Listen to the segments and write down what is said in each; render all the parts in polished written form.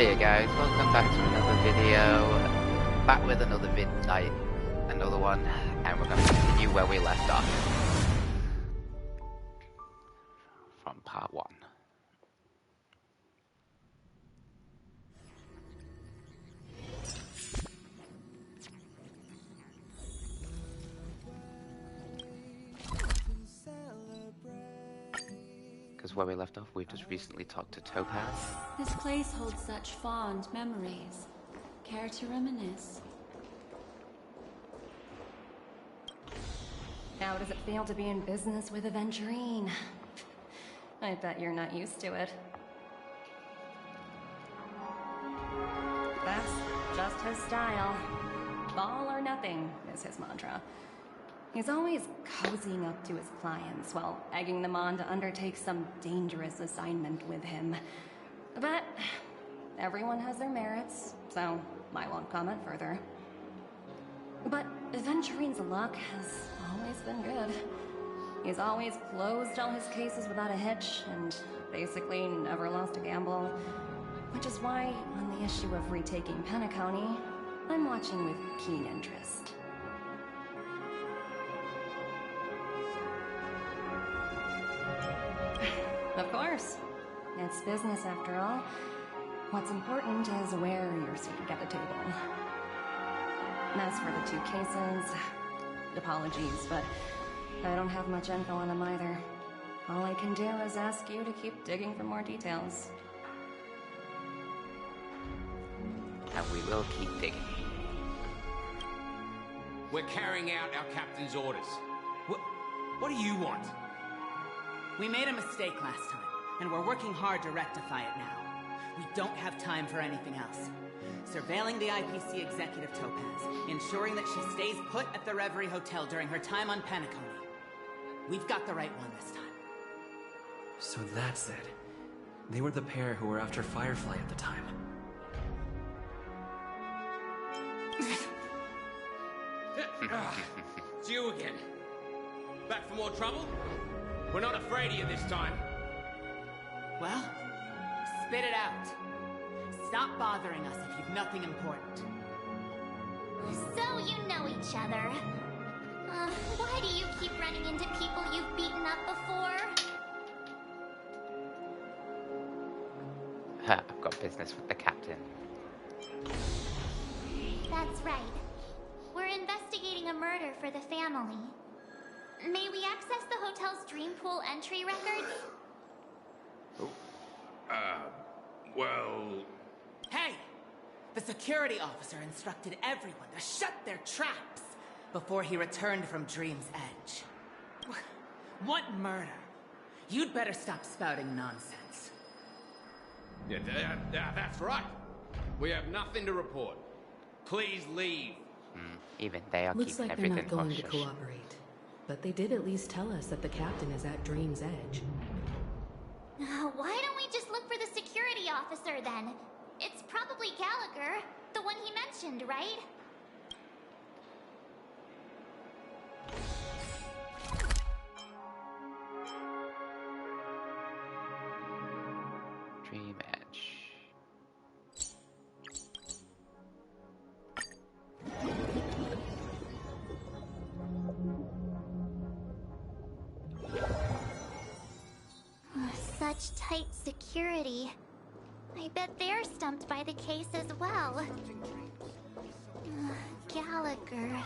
Hey guys, welcome back to another video. Back with another another one, and we're going to continue where we left off. From part 1. Because where we left off, we've just recently talked to Topaz. This place holds such fond memories. Care to reminisce? How does it feel to be in business with Aventurine? I bet you're not used to it. That's just his style. All or nothing is his mantra. He's always cozying up to his clients while egging them on to undertake some dangerous assignment with him. But everyone has their merits, so I won't comment further. But Aventurine's luck has always been good. He's always closed all his cases without a hitch and basically never lost a gamble. Which is why, on the issue of retaking Penacony, I'm watching with keen interest. Of course. It's business after all. What's important is where you're seated at the table. As for the 2 cases, apologies, but I don't have much info on them either. All I can do is ask you to keep digging for more details. And we will keep digging. We're carrying out our captain's orders. What do you want? We made a mistake last time, and we're working hard to rectify it now. We don't have time for anything else. Surveilling the IPC executive Topaz, ensuring that she stays put at the Reverie Hotel during her time on Penacony. We've got the right one this time. So that's it. They were the pair who were after Firefly at the time. It's you again. Back for more trouble? We're not afraid of you this time. Well, spit it out. Stop bothering us if you've nothing important. So you know each other. Why do you keep running into people you've beaten up before? I've got business with the captain. That's right. We're investigating a murder for the family. May we access the hotel's dream pool entry records? Well... Hey! The security officer instructed everyone to shut their traps before he returned from Dream's Edge. What murder? You'd better stop spouting nonsense. Yeah, that's right. We have nothing to report. Please leave. Even they are Looks keeping like they're everything not going to hush-hush. cooperate. But they did at least tell us that the captain is at Dream's Edge. Why don't we just look for the security officer then? It's probably Gallagher, the one he mentioned, right? Dream Edge. Such tight security. I bet they're stumped by the case as well. Gallagher.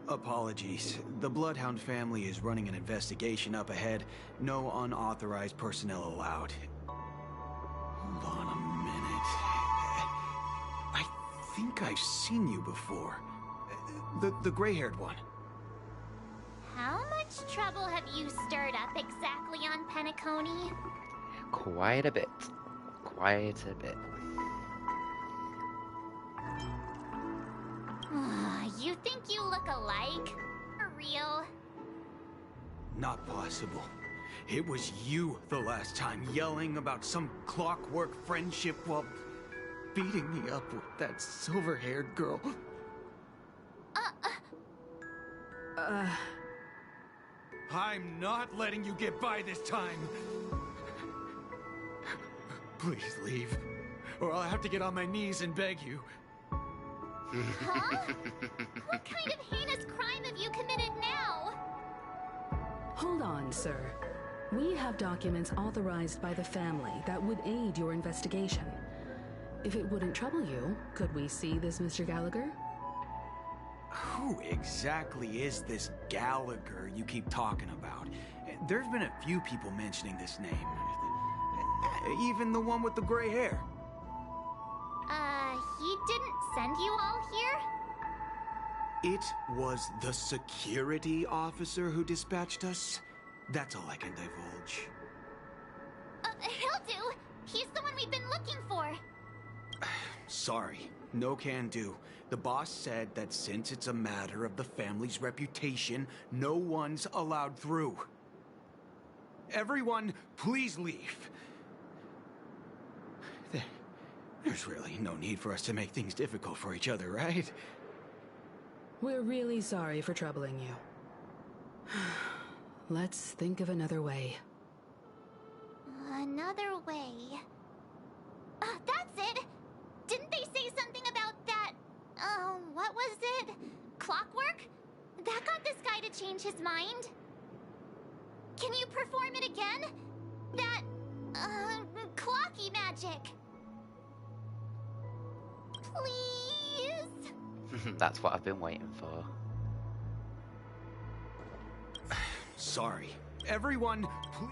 Apologies. The Bloodhound family is running an investigation up ahead. No unauthorized personnel allowed. Hold on a minute. I think I've seen you before. The gray-haired one. How much trouble have you stirred up exactly on Penacony? Quite a bit. Quite a bit. You think you look alike? For real? Not possible. It was you the last time, yelling about some clockwork friendship while beating me up with that silver-haired girl. I'm not letting you get by this time. Please leave, or I'll have to get on my knees and beg you. Huh? What kind of heinous crime have you committed now? Hold on, sir. We have documents authorized by the family that would aid your investigation. If it wouldn't trouble you, could we see this Mr. Gallagher? Who exactly is this Gallagher you keep talking about? There's been a few people mentioning this name. Even the one with the gray hair. He didn't send you all here? It was the security officer who dispatched us. That's all I can divulge. He'll do. He's the one we've been looking for. Sorry, no can do. The boss said that since it's a matter of the family's reputation, no one's allowed through. Everyone, please leave. There's really no need for us to make things difficult for each other, right? We're really sorry for troubling you. Let's think of another way. Another way. That's it! Didn't they say something about that... what was it? Clockwork? That got this guy to change his mind? Can you perform it again? That... clocky magic. Please? That's what I've been waiting for. Sorry. Everyone, please...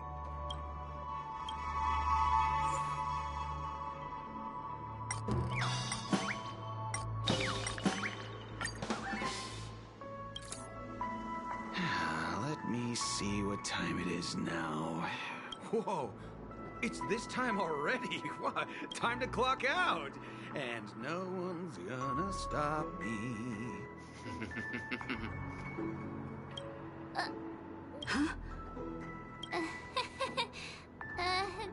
Let me see what time it is now. Whoa! It's this time already! What? Time to clock out! And no one's gonna stop me.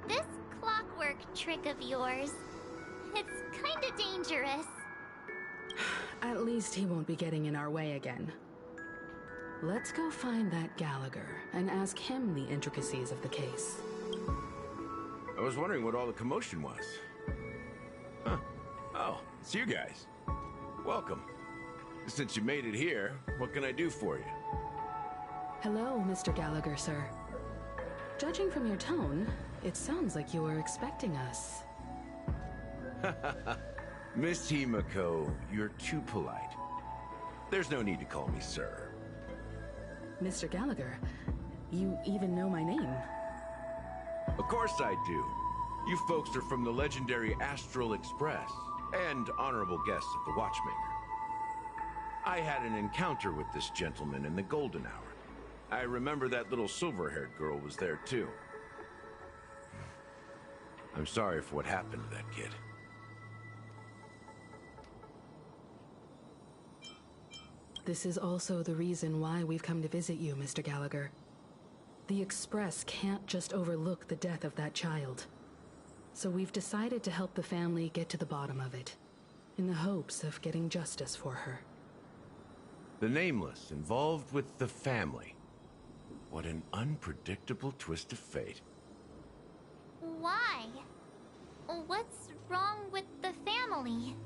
This clockwork trick of yours, it's kinda dangerous. At least he won't be getting in our way again. Let's go find that Gallagher and ask him the intricacies of the case. I was wondering what all the commotion was. Huh. Oh, it's you guys. Welcome. Since you made it here, what can I do for you? Hello, Mr. Gallagher, sir. Judging from your tone, it sounds like you were expecting us. Miss Himiko, you're too polite. There's no need to call me sir. Mr. Gallagher, you even know my name. Of course I do. You folks are from the legendary Astral Express and honorable guests of the Watchmaker. I had an encounter with this gentleman in the Golden Hour. I remember that little silver-haired girl was there too. I'm sorry for what happened to that kid. This is also the reason why we've come to visit you, Mr. Gallagher. The Express can't just overlook the death of that child. So we've decided to help the family get to the bottom of it, in the hopes of getting justice for her. The Nameless involved with the family. What an unpredictable twist of fate. Why? What's wrong with the family?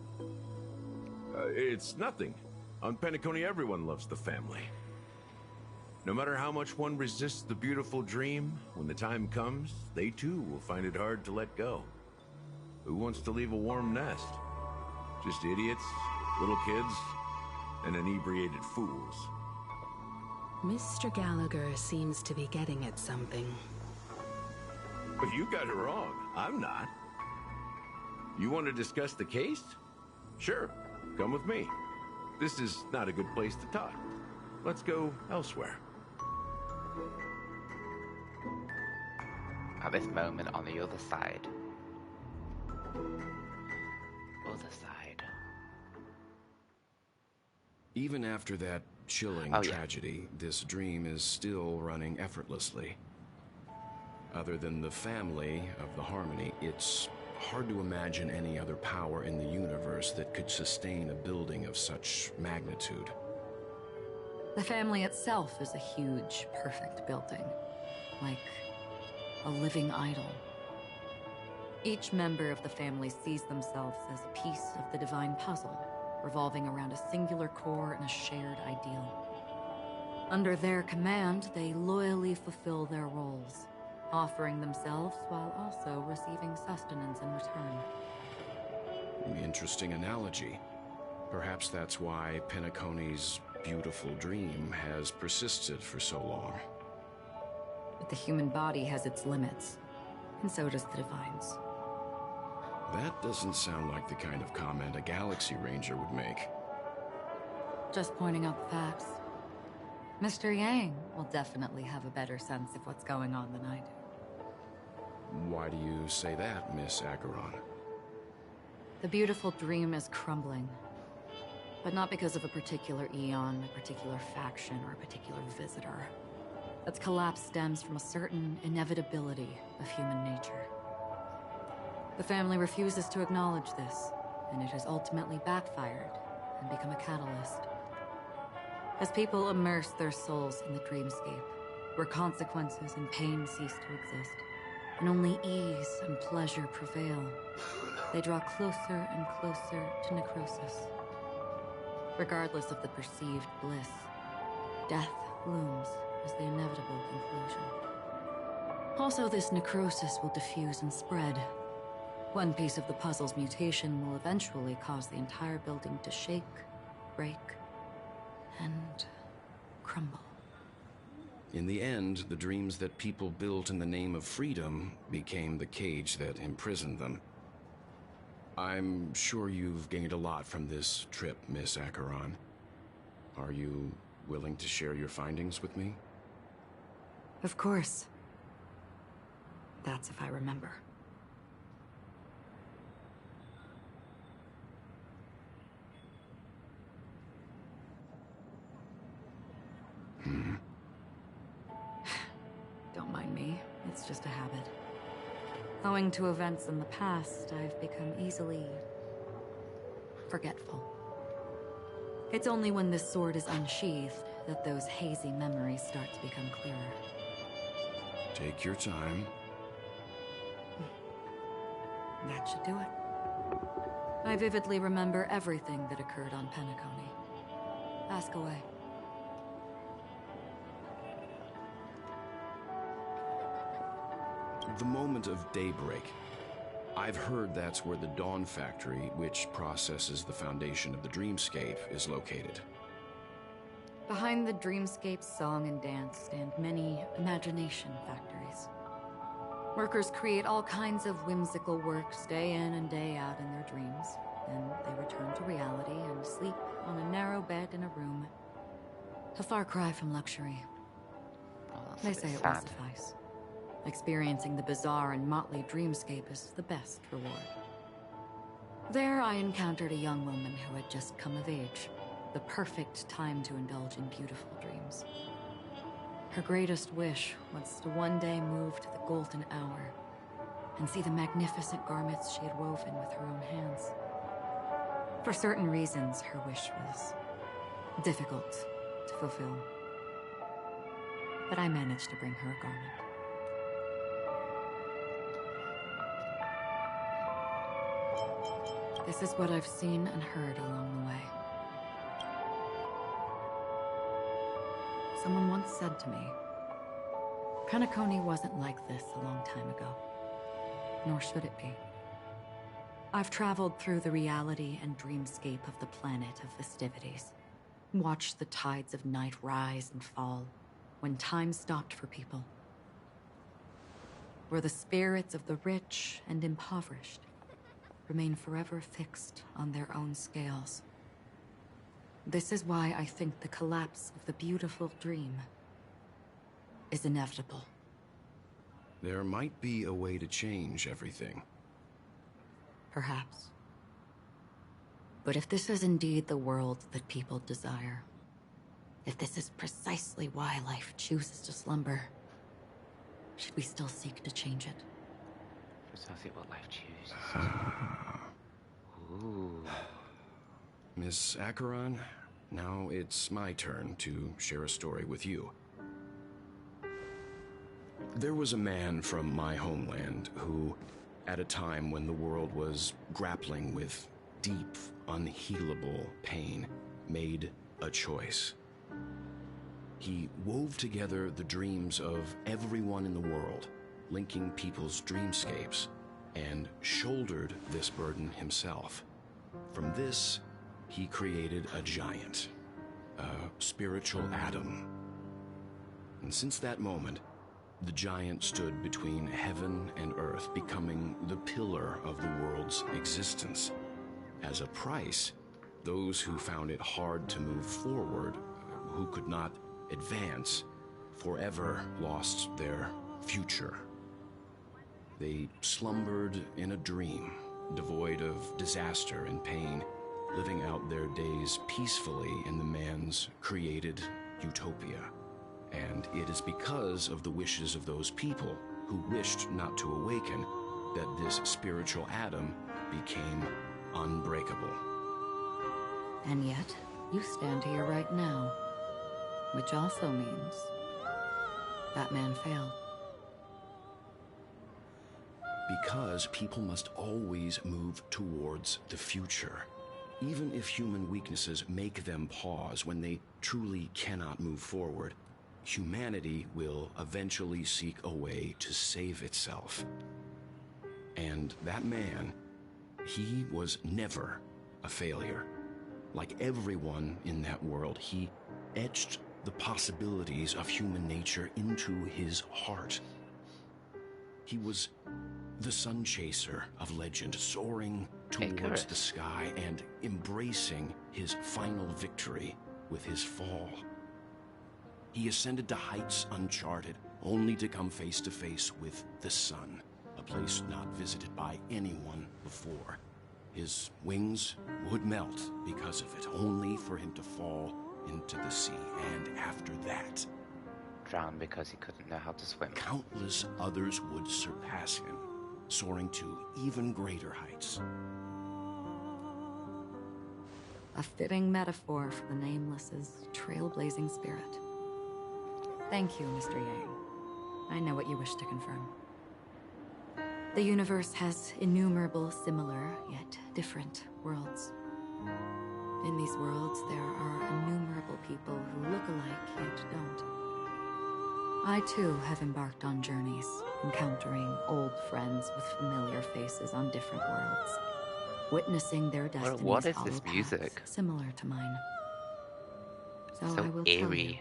It's nothing. On Penacony, everyone loves the family. No matter how much one resists the beautiful dream, when the time comes, they too will find it hard to let go. Who wants to leave a warm nest? Just idiots, little kids, and inebriated fools. Mr. Gallagher seems to be getting at something. But you got it wrong. I'm not. You want to discuss the case? Sure, come with me. This is not a good place to talk. Let's go elsewhere. At this moment, on the other side. Other side. Even after that chilling tragedy, this dream is still running effortlessly. Other than the family of the Harmony, it's hard to imagine any other power in the universe that could sustain a building of such magnitude. The family itself is a huge, perfect building. Like a living idol. Each member of the family sees themselves as a piece of the divine puzzle, revolving around a singular core and a shared ideal. Under their command, they loyally fulfill their roles, offering themselves while also receiving sustenance in return. Interesting analogy. Perhaps that's why Penacony's beautiful dream has persisted for so long. But the human body has its limits, and so does the divine's. That doesn't sound like the kind of comment a Galaxy Ranger would make. Just pointing out the facts. Mr. Yang will definitely have a better sense of what's going on than I do. Why do you say that, Miss Acheron? The beautiful dream is crumbling. But not because of a particular eon, a particular faction, or a particular visitor. Its collapse stems from a certain inevitability of human nature. The family refuses to acknowledge this, and it has ultimately backfired and become a catalyst. As people immerse their souls in the dreamscape, where consequences and pain cease to exist, and only ease and pleasure prevail, they draw closer and closer to necrosis. Regardless of the perceived bliss, death looms as the inevitable conclusion. Also, this necrosis will diffuse and spread. One piece of the puzzle's mutation will eventually cause the entire building to shake, break, and crumble. In the end, the dreams that people built in the name of freedom became the cage that imprisoned them. I'm sure you've gained a lot from this trip, Miss Acheron. Are you willing to share your findings with me? Of course. That's if I remember. Don't mind me. It's just a habit. Owing to events in the past, I've become easily forgetful. It's only when this sword is unsheathed that those hazy memories start to become clearer. Take your time. That should do it. I vividly remember everything that occurred on Penacony. Ask away. The moment of daybreak. I've heard that's where the Dawn Factory, which processes the foundation of the dreamscape, is located. Behind the dreamscape's song and dance stand many imagination factories. Workers create all kinds of whimsical works day in and day out in their dreams. Then they return to reality and sleep on a narrow bed in a room. A far cry from luxury. They say it will suffice. Experiencing the bizarre and motley dreamscape is the best reward. There I encountered a young woman who had just come of age, the perfect time to indulge in beautiful dreams. Her greatest wish was to one day move to the golden hour and see the magnificent garments she had woven with her own hands. For certain reasons, her wish was difficult to fulfill. But I managed to bring her a garment. This is what I've seen and heard along the way. Someone once said to me, Penacony wasn't like this a long time ago, nor should it be. I've traveled through the reality and dreamscape of the planet of festivities, watched the tides of night rise and fall when time stopped for people, where the spirits of the rich and impoverished remain forever fixed on their own scales. This is why I think the collapse of the beautiful dream is inevitable. There might be a way to change everything. Perhaps. But if this is indeed the world that people desire, if this is precisely why life chooses to slumber, should we still seek to change it? Precisely what life chooses. Ooh. Miss Acheron, now it's my turn to share a story with you. There was a man from my homeland who at a time when the world was grappling with deep, unhealable pain, made a choice. He wove together the dreams of everyone in the world, linking people's dreamscapes, and shouldered this burden himself. From this, he created a giant, a spiritual atom. And since that moment, the giant stood between heaven and earth, becoming the pillar of the world's existence. As a price, those who found it hard to move forward, who could not advance, forever lost their future. They slumbered in a dream, devoid of disaster and pain, living out their days peacefully in the man's created utopia. And it is because of the wishes of those people who wished not to awaken that this spiritual atom became unbreakable. And yet, you stand here right now, which also means that man failed. Because people must always move towards the future, even if human weaknesses make them pause when they truly cannot move forward. Humanity will eventually seek a way to save itself. And that man, he was never a failure. Like everyone in that world, he etched the possibilities of human nature into his heart. He was the sun chaser of legend, soaring towards the sky and embracing his final victory with his fall. He ascended to heights uncharted, only to come face to face with the sun, a place not visited by anyone before. His wings would melt because of it, only for him to fall into the sea, and after that, drown because he couldn't know how to swim. Countless others would surpass him, soaring to even greater heights. A fitting metaphor for the Nameless's trailblazing spirit. Thank you, Mr. Yang. I know what you wish to confirm. The universe has innumerable similar, yet different worlds. In these worlds, there are innumerable people who look alike, yet don't. I, too, have embarked on journeys, encountering old friends with familiar faces on different worlds, witnessing their destinies What is follow this paths music? similar to mine. So I will eerie. tell you,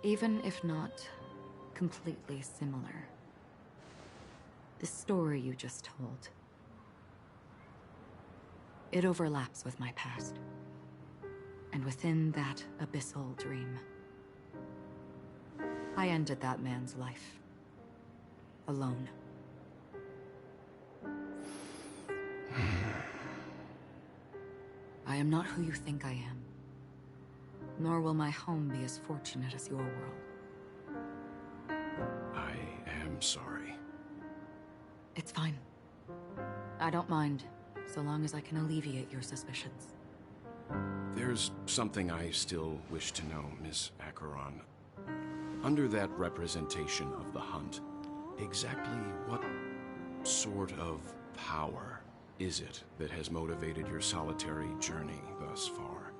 even if not completely similar, the story you just told, it overlaps with my past. And within that abyssal dream, I ended that man's life. Alone. I am not who you think I am. Nor will my home be as fortunate as your world. I am sorry. It's fine. I don't mind, so long as I can alleviate your suspicions. There's something I still wish to know, Miss Acheron. Under that representation of the hunt, exactly what sort of power is it that has motivated your solitary journey thus far?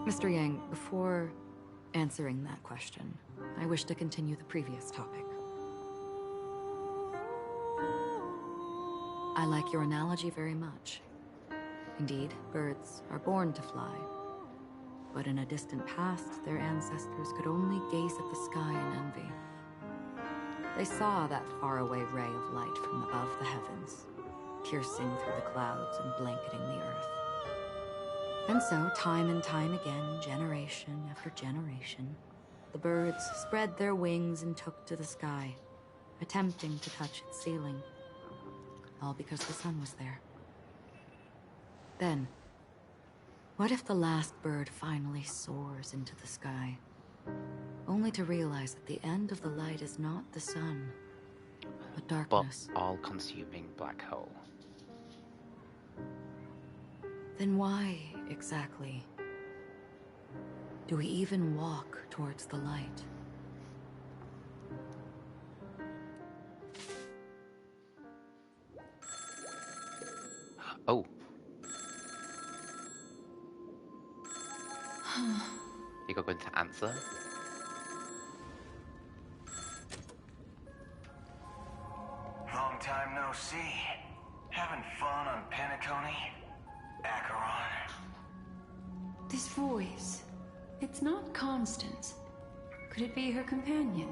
Mr. Yang, before answering that question, I wish to continue the previous topic. I like your analogy very much. Indeed, birds are born to fly. But in a distant past, their ancestors could only gaze at the sky in envy. They saw that faraway ray of light from above the heavens, piercing through the clouds and blanketing the earth. And so, time and time again, generation after generation, the birds spread their wings and took to the sky, attempting to touch its ceiling, all because the sun was there. Then, what if the last bird finally soars into the sky, only to realize that the end of the light is not the sun, but darkness? But all-consuming black hole. Then why, exactly, do we even walk towards the light? Oh. You going to answer? Long time no see. Having fun on Penacony? Acheron? This voice, it's not Constance. Could it be her companion?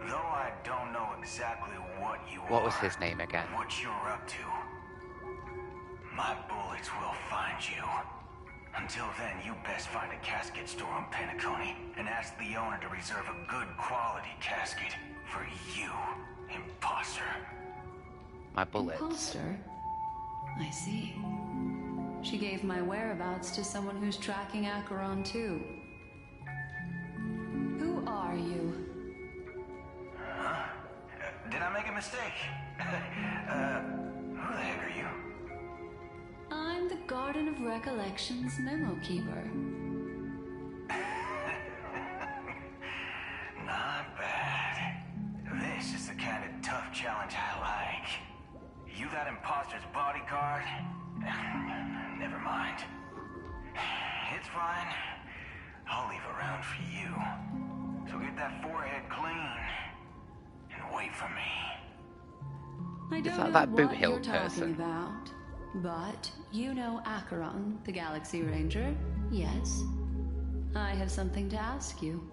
Though I don't know exactly what you What was his name again? What you're up to, my bullets will find you. Until then, you best find a casket store on Penacony and ask the owner to reserve a good quality casket for you, imposter. My bullets. Imposter? I see. She gave my whereabouts to someone who's tracking Acheron too. Who are you? Huh? Did I make a mistake? Who the heck are you? I'm the Garden of Recollection's memo keeper. Not bad. This is the kind of tough challenge I like. You that imposter's bodyguard? Never mind. It's fine. I'll leave a round for you. So get that forehead clean and wait for me. I don't know that Boot what Hill you're talking person? about, but you know Acheron, the Galaxy Ranger, yes? I have something to ask you.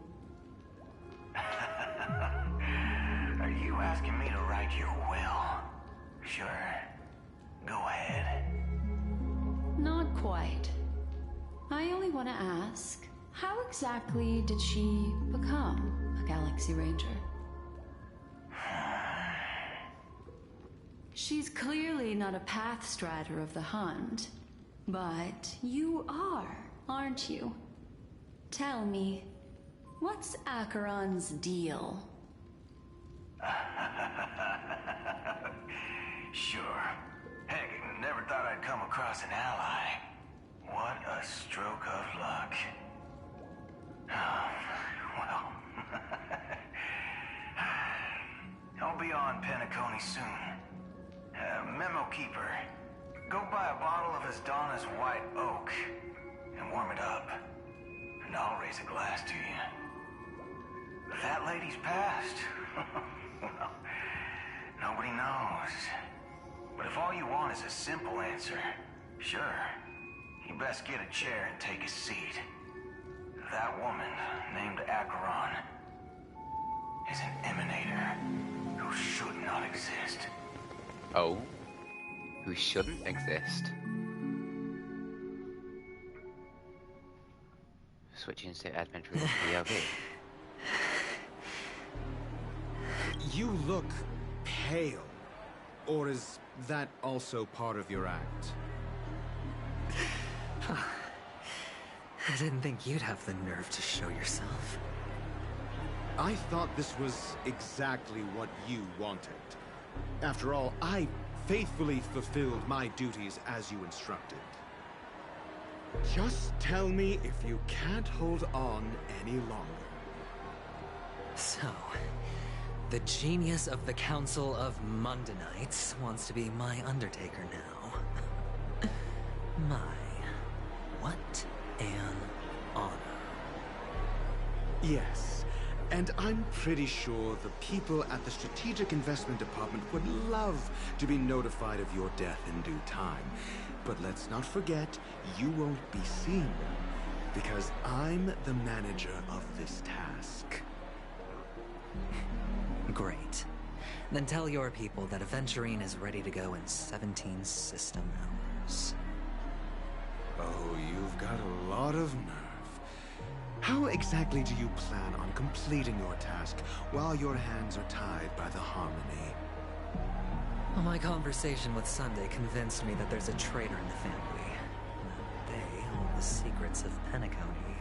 Are you asking me to write your will? Sure. Go ahead. Not quite. I only want to ask, how exactly did she become a Galaxy Ranger? She's clearly not a pathstrider of the Hunt, but you are, aren't you? Tell me, what's Acheron's deal? Sure. Heck, never thought I'd come across an ally. What a stroke of luck. Well, I'll be on Penacony soon. Memo keeper, go buy a bottle of Asdana's white oak and warm it up, and I'll raise a glass to you. That lady's passed. Well, nobody knows. But if all you want is a simple answer, sure, you best get a chair and take a seat. That woman, named Acheron, is an emanator who should not exist. Oh? Who shouldn't exist? Switching to adventure with POV. You look pale. Or is that also part of your act? I didn't think you'd have the nerve to show yourself. I thought this was exactly what you wanted. After all, I faithfully fulfilled my duties as you instructed. Just tell me if you can't hold on any longer. So, the genius of the Council of Mundanites wants to be my Undertaker now. What an honor. Yes, and I'm pretty sure the people at the Strategic Investment Department would love to be notified of your death in due time. But let's not forget, you won't be seen, because I'm the manager of this task. Great. Then tell your people that Aventurine is ready to go in 17 system hours. Oh, you've got a lot of nerve. How exactly do you plan on completing your task while your hands are tied by the Harmony? Well, my conversation with Sunday convinced me that there's a traitor in the family. That they hold the secrets of Penacony.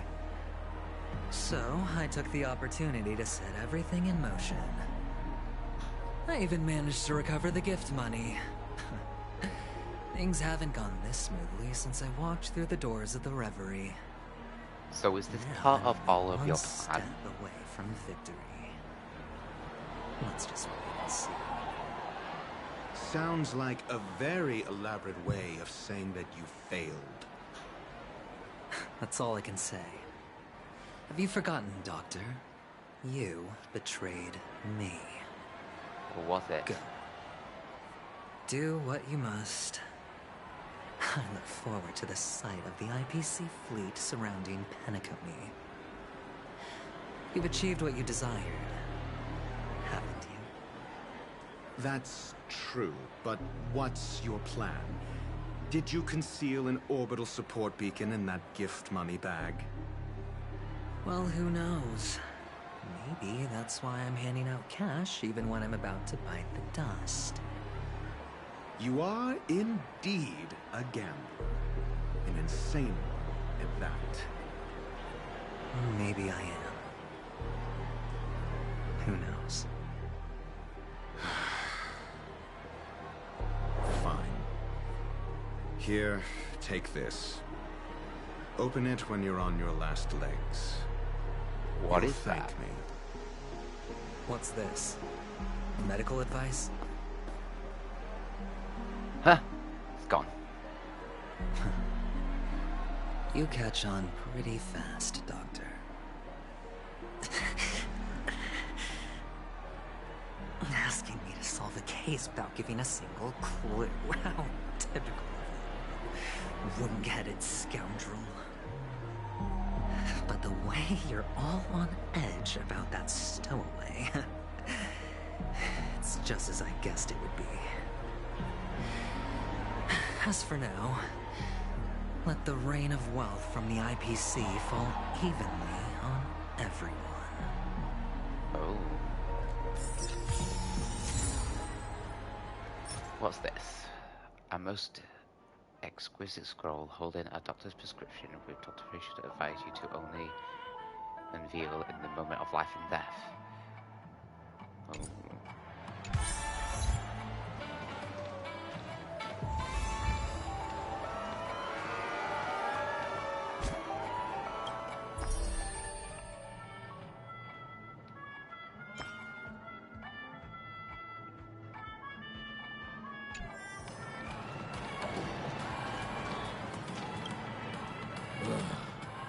So, I took the opportunity to set everything in motion. I even managed to recover the gift money. Things haven't gone this smoothly since I walked through the doors of the Reverie. So is this part of all of your plan? Step away from victory. Let's just wait and see. Sounds like a very elaborate way of saying that you failed. That's all I can say. Have you forgotten, Doctor? You betrayed me. Or was it? Go. Do what you must. I look forward to the sight of the IPC fleet surrounding Penacony. You've achieved what you desired, haven't you? That's true, but what's your plan? Did you conceal an orbital support beacon in that gift mummy bag? Well, who knows? Maybe that's why I'm handing out cash even when I'm about to bite the dust. You are indeed a gambler. An insane one at that. Maybe I am. Who knows? Fine. Here, take this. Open it when you're on your last legs. What You'll is thank that? me. What's this? Medical advice? Huh? It's gone. You catch on pretty fast, Doctor. Asking me to solve a case without giving a single clue. How typical of you. Wooden-headed scoundrel. But the way you're all on edge about that stowaway... it's just as I guessed it would be. As for now, let the rain of wealth from the IPC fall evenly on everyone. Oh. What's this? A most exquisite scroll holding a doctor's prescription with Dr. Fisher to advise you to only unveil in the moment of life and death. Oh.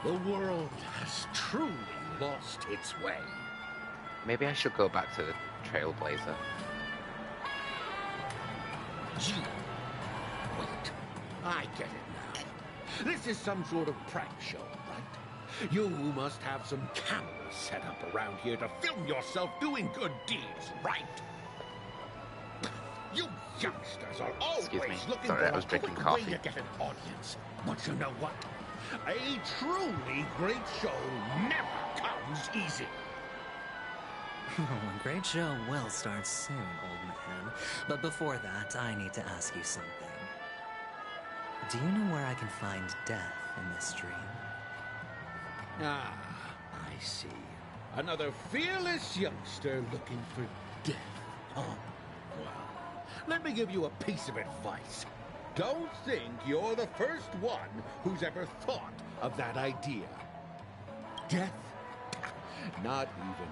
The world has truly lost its way. Maybe I should go back to the Trailblazer. Gee. Wait. I get it now. This is some sort of prank show, right? You must have some cameras set up around here to film yourself doing good deeds, right? You youngsters are always looking Sorry, I for was a drinking quick coffee. way to get an audience. But you know what? A truly great show never comes easy. A great show will start soon, old man. But before that, I need to ask you something. Do you know where I can find death in this dream? Ah, I see. Another fearless youngster looking for death. Oh, well, let me give you a piece of advice. Don't think you're the first one who's ever thought of that idea. Death? Not even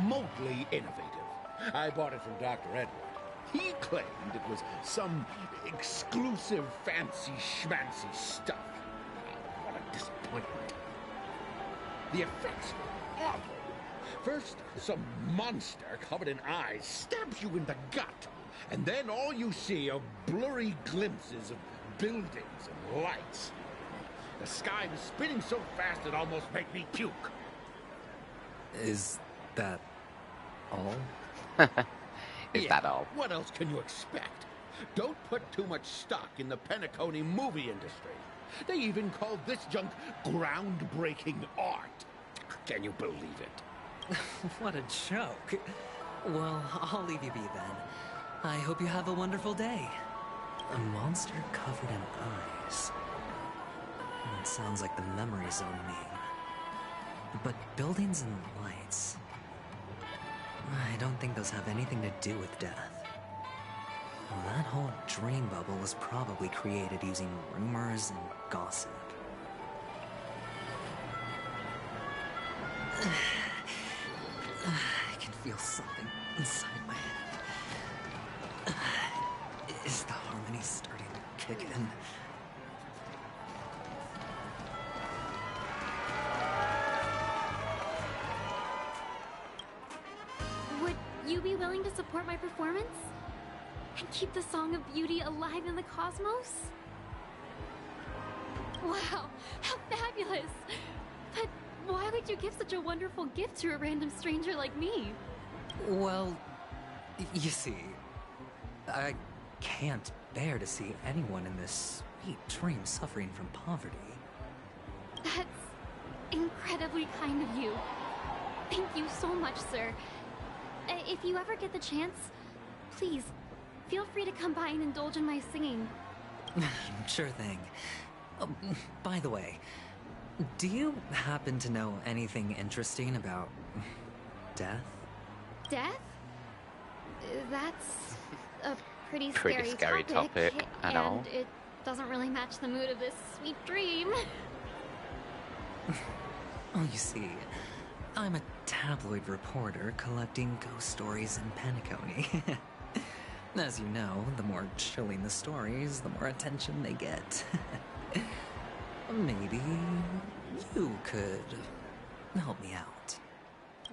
remotely innovative. I bought it from Dr. Edward. He claimed it was some exclusive fancy schmancy stuff. Oh, what a disappointment. The effects were awful. First, some monster covered in eyes stabs you in the gut. And then all you see are blurry glimpses of buildings and lights. The sky was spinning so fast it almost made me puke. Is that all? Is that all? What else can you expect? Don't put too much stock in the Penacony movie industry. They even called this junk groundbreaking art. Can you believe it? What a joke. Well, I'll leave you be then. I hope you have a wonderful day. A monster covered in eyes. It sounds like the memory zone meme. But buildings and lights... I don't think those have anything to do with death. That whole dream bubble was probably created using rumors and gossip. I can feel something inside my head. Is the harmony starting to kick in? Would you be willing to support my performance? And keep the Song of Beauty alive in the cosmos? Wow, how fabulous! But why would you give such a wonderful gift to a random stranger like me? Well, you see, I can't bear to see anyone in this sweet dream suffering from poverty. That's incredibly kind of you. Thank you so much, sir. If you ever get the chance, please, feel free to come by and indulge in my singing. Sure thing. By the way, do you happen to know anything interesting about death? Death? That's a pretty scary topic, I know. And it doesn't really match the mood of this sweet dream. Oh, you see, I'm a tabloid reporter collecting ghost stories in Penacony. As you know, the more chilling the stories, the more attention they get. Maybe you could help me out.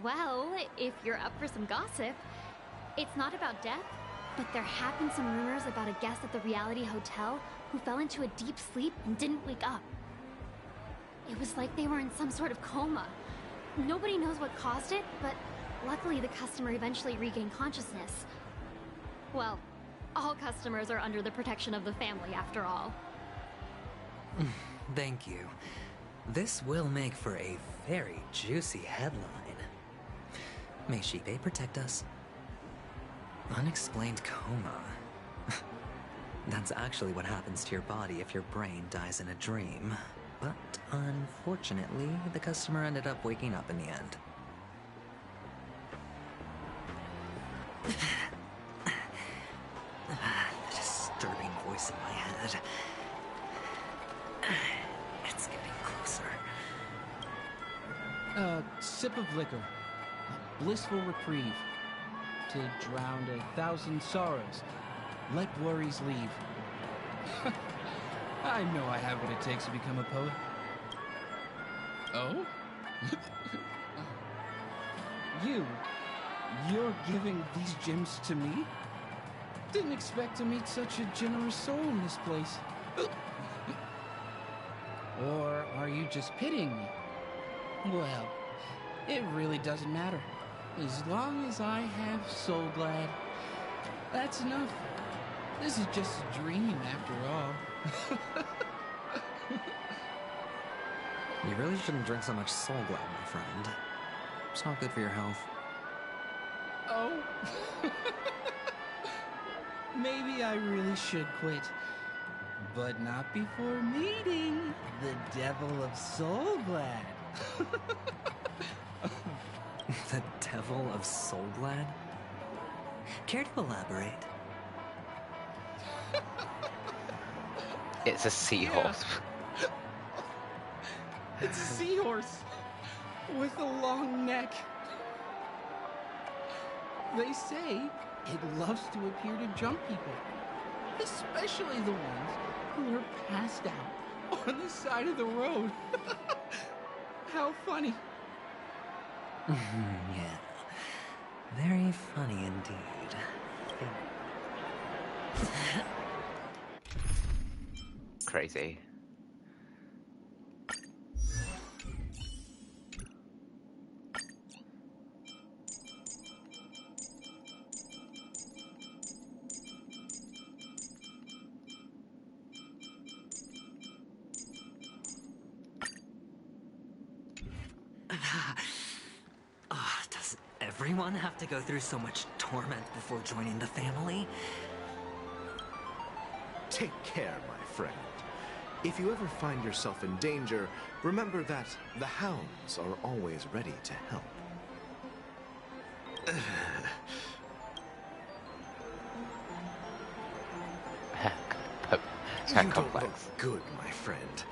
Well, if you're up for some gossip, it's not about death, but there have been some rumors about a guest at the reality hotel who fell into a deep sleep and didn't wake up. It was like they were in some sort of coma. Nobody knows what caused it, but luckily the customer eventually regained consciousness. Well, all customers are under the protection of the family, after all. Thank you. This will make for a very juicy headline. May Shibe protect us. Unexplained coma. That's actually what happens to your body if your brain dies in a dream. But unfortunately, the customer ended up waking up in the end. The disturbing voice in my head. It's getting closer. A sip of liquor. A blissful reprieve. To drown 1,000 sorrows. Let worries leave. I know I have what it takes to become a poet. Oh? You're giving these gems to me? Didn't expect to meet such a generous soul in this place. Or are you just pitying me? Well, it really doesn't matter. As long as I have Soul Glad, that's enough. This is just a dream after all. You really shouldn't drink so much Soul Glad, my friend. It's not good for your health. Oh. Maybe I really should quit. But not before meeting the Devil of Soul Glad. The Devil of Soul Glad? Care to elaborate? It's a seahorse. Yeah. It's a seahorse with a long neck. They say it loves to appear to jump people, especially the ones who are passed out on the side of the road. How funny. Yeah. Very funny indeed. Crazy. Does everyone have to go through so much torment before joining the family? Take care, my friend. If you ever find yourself in danger, remember that the hounds are always ready to help. You don't look good, my friend.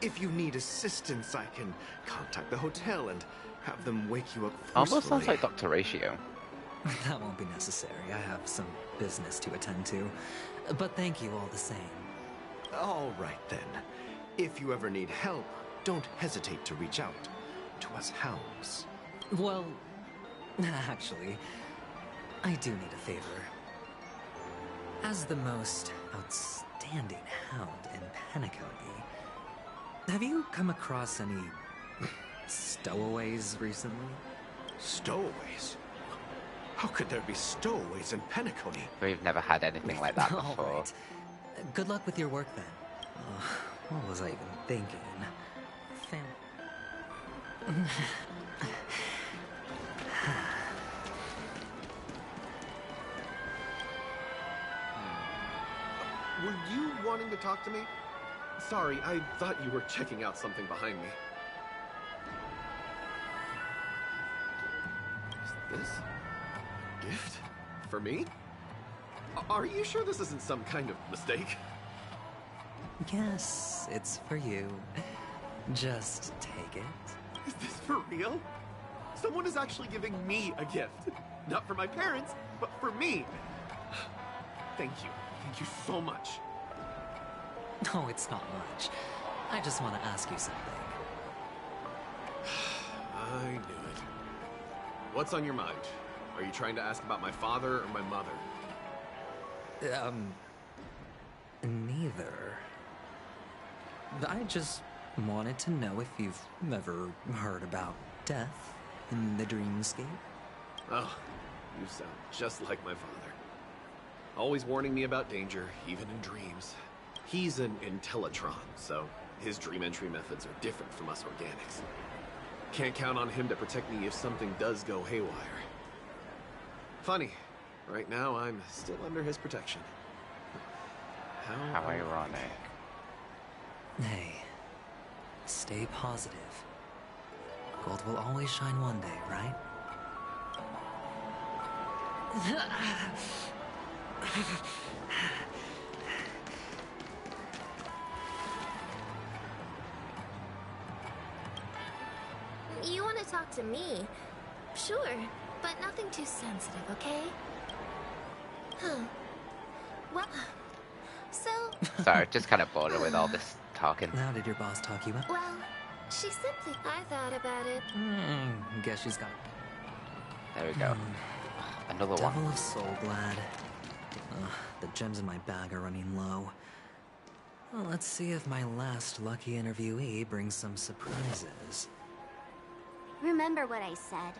If you need assistance, I can contact the hotel and have them wake you up forcefully. Almost sounds like Dr. Ratio. That won't be necessary. I have some business to attend to. But thank you all the same. All right, then. If you ever need help, don't hesitate to reach out to us hounds. Well, actually, I do need a favor. As the most outstanding hound in Penacony, have you come across any stowaways recently? Stowaways? How could there be stowaways in Penacony? We've never had anything like that before. All right. Good luck with your work then. What was I even thinking? Were you wanting to talk to me? Sorry, I thought you were checking out something behind me. Is this a gift? For me? Are you sure this isn't some kind of mistake? Yes, it's for you. Just take it. Is this for real? Someone is actually giving me a gift. Not for my parents, but for me. Thank you. Thank you so much. No, it's not much. I just want to ask you something. I knew it. What's on your mind? Are you trying to ask about my father or my mother? Neither. I just wanted to know if you've ever heard about death in the dreamscape. Oh, you sound just like my father. Always warning me about danger, even in dreams. He's an Intellitron, so his dream entry methods are different from us organics. Can't count on him to protect me if something does go haywire. Funny, right now I'm still under his protection. How ironic. Hey, stay positive. Gold will always shine one day, right? You want to talk to me? Sure, but nothing too sensitive, okay? Huh. Well, so... Sorry, just kind of bored her with all this talking. How did your boss talk you up? Well, she simply... I thought about it. Guess she's got... There we go. Another Devil one. of Soul Glad. The gems in my bag are running low. Well, let's see if my last lucky interviewee brings some surprises. Remember what I said.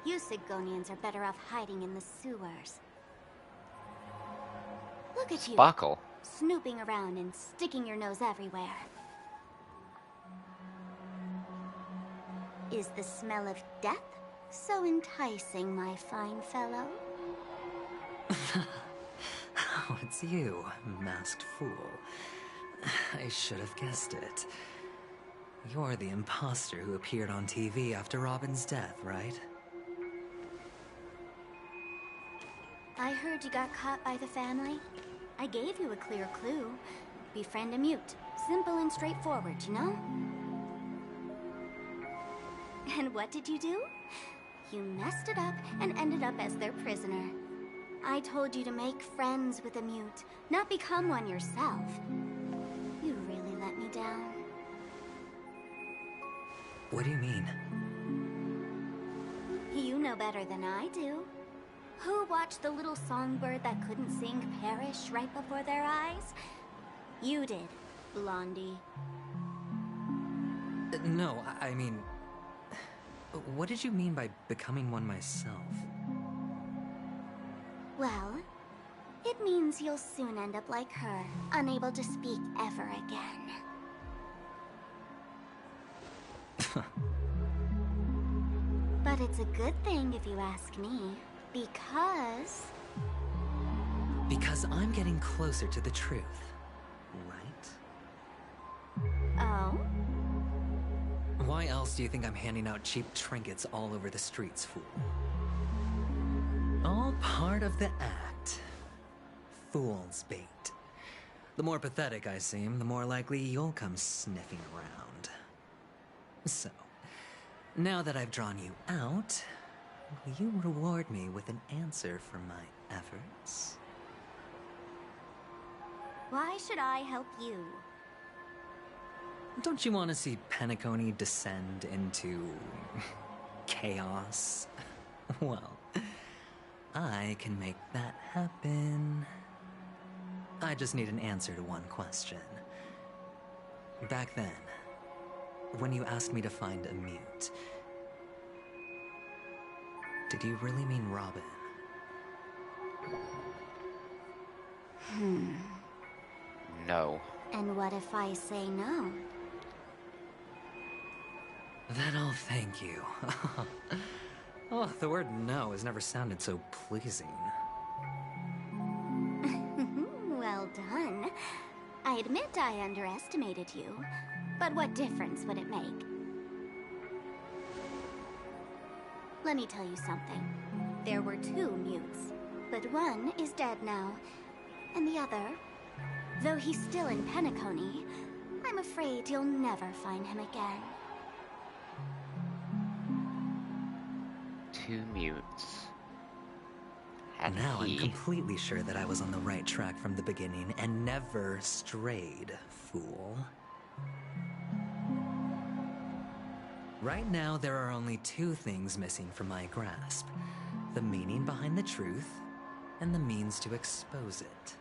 You Sigonians are better off hiding in the sewers. Look at you. Sparkle. Snooping around and sticking your nose everywhere. Is the smell of death so enticing, my fine fellow? Oh, it's you, masked fool. I should have guessed it. You're the imposter who appeared on TV after Robin's death, right? I heard you got caught by the family. I gave you a clear clue. Befriend a mute. Simple and straightforward, you know? And what did you do? You messed it up and ended up as their prisoner. I told you to make friends with a mute, not become one yourself. You really let me down. What do you mean? You know better than I do. Who watched the little songbird that couldn't sing perish right before their eyes? You did, Blondie. No, I mean... What did you mean by becoming one myself? Well, it means you'll soon end up like her, unable to speak ever again. But it's a good thing if you ask me, because... Because I'm getting closer to the truth, right? Oh? Why else do you think I'm handing out cheap trinkets all over the streets, fool? All part of the act. Fool's bait. The more pathetic I seem, the more likely you'll come sniffing around. So, now that I've drawn you out, will you reward me with an answer for my efforts? Why should I help you? Don't you want to see Penacony descend into chaos? Well, I can make that happen. I just need an answer to one question. Back then, when you asked me to find a mute, did you really mean Robin? No. And what if I say no? Then I'll thank you. Oh, the word no has never sounded so pleasing. Well done. I admit I underestimated you, but what difference would it make? Let me tell you something. There were 2 mutes, but one is dead now, and the other, though he's still in Penacony, I'm afraid you'll never find him again. 2 mutes. And now I'm completely sure that I was on the right track from the beginning and never strayed, fool. Right now, there are only 2 things missing from my grasp. The meaning behind the truth, and the means to expose it.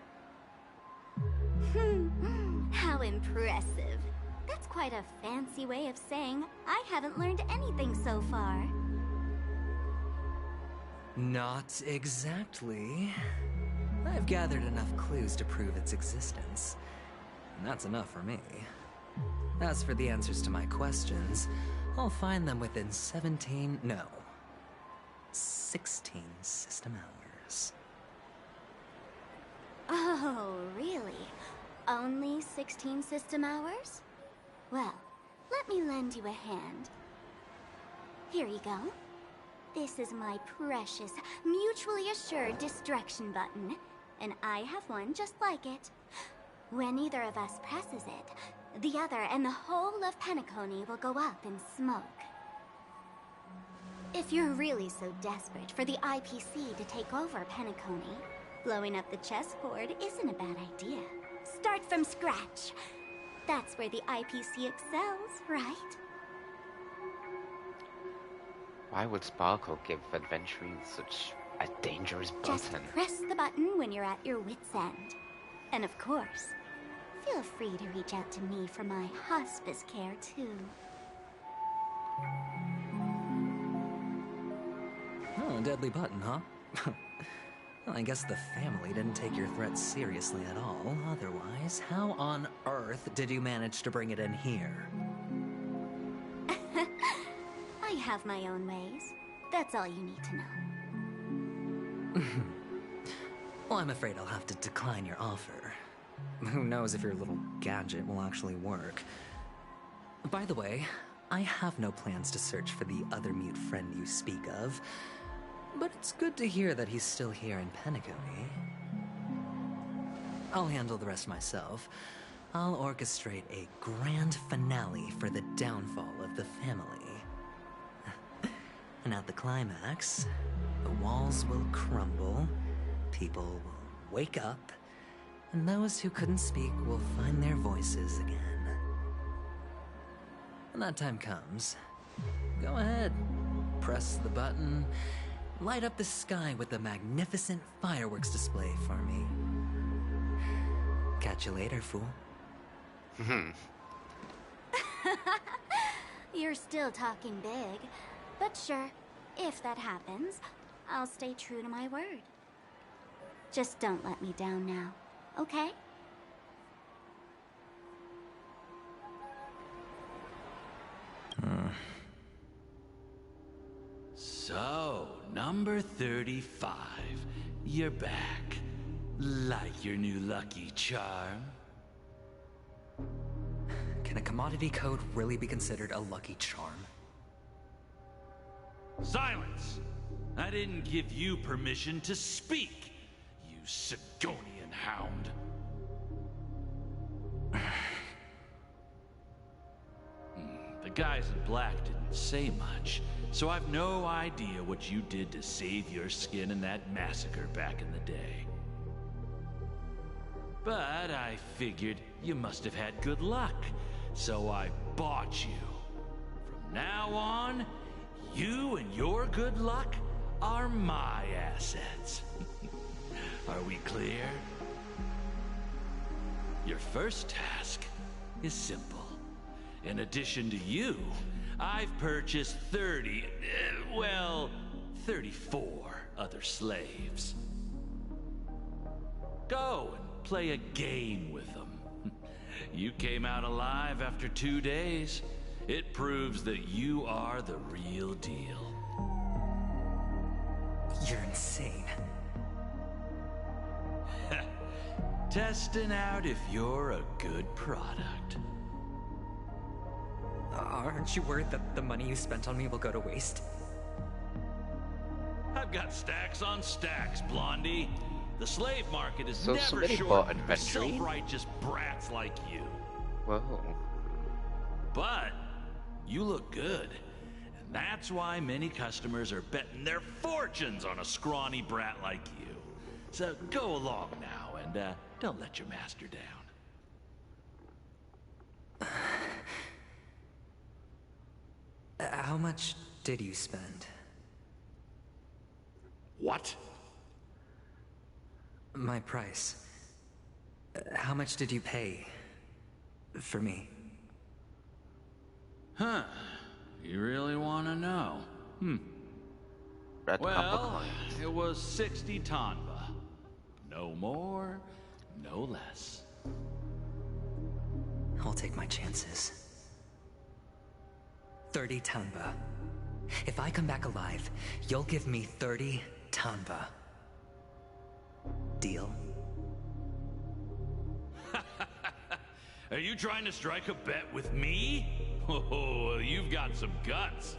How impressive. That's quite a fancy way of saying I haven't learned anything so far. Not exactly. I've gathered enough clues to prove its existence. And that's enough for me. As for the answers to my questions, I'll find them within 16 system hours. Oh, really? Only 16 system hours? Well, let me lend you a hand. Here you go. This is my precious, mutually assured destruction button, and I have one just like it. When either of us presses it, the other and the whole of Penacony will go up in smoke. If you're really so desperate for the IPC to take over Penacony, blowing up the chessboard isn't a bad idea. Start from scratch. That's where the IPC excels, right? Why would Sparkle give adventuring such a dangerous button? Just press the button when you're at your wit's end. And of course, feel free to reach out to me for my hospice care, too. Oh, a deadly button, huh? Well, I guess the family didn't take your threat seriously at all. Otherwise, how on earth did you manage to bring it in here? I have my own ways. That's all you need to know. Well, I'm afraid I'll have to decline your offer. Who knows if your little gadget will actually work. By the way, I have no plans to search for the other mute friend you speak of, but it's good to hear that he's still here in Penacony. I'll handle the rest myself. I'll orchestrate a grand finale for the downfall of the family. And at the climax, the walls will crumble, people will wake up, and those who couldn't speak will find their voices again. When that time comes, go ahead, press the button, light up the sky with a magnificent fireworks display for me. Catch you later, fool. You're still talking big. But sure, if that happens, I'll stay true to my word. Just don't let me down now, okay? So, number 35. You're back. Like your new lucky charm? Can a commodity code really be considered a lucky charm? Silence! I didn't give you permission to speak, you Sigonian hound. The guys in black didn't say much, so I've no idea what you did to save your skin in that massacre back in the day. But I figured you must have had good luck, so I bought you. From now on, you and your good luck are my assets. Are we clear? Your first task is simple. In addition to you, I've purchased 34 other slaves. Go and play a game with them. You came out alive after 2 days. It proves that you are the real deal. You're insane. Testing out if you're a good product. Aren't you worried that the money you spent on me will go to waste? I've got stacks on stacks, Blondie. The slave market is So never somebody short bought of inventory? self-righteous brats like you. Whoa. But you look good. And that's why many customers are betting their fortunes on a scrawny brat like you. So go along now and don't let your master down. How much did you spend? What? My price. How much did you pay for me? Huh. You really want to know? Red Well, it was 60 tanba. No more, no less. I'll take my chances. 30 tanba. If I come back alive, you'll give me 30 tanba. Deal? Are you trying to strike a bet with me? Oh, you've got some guts.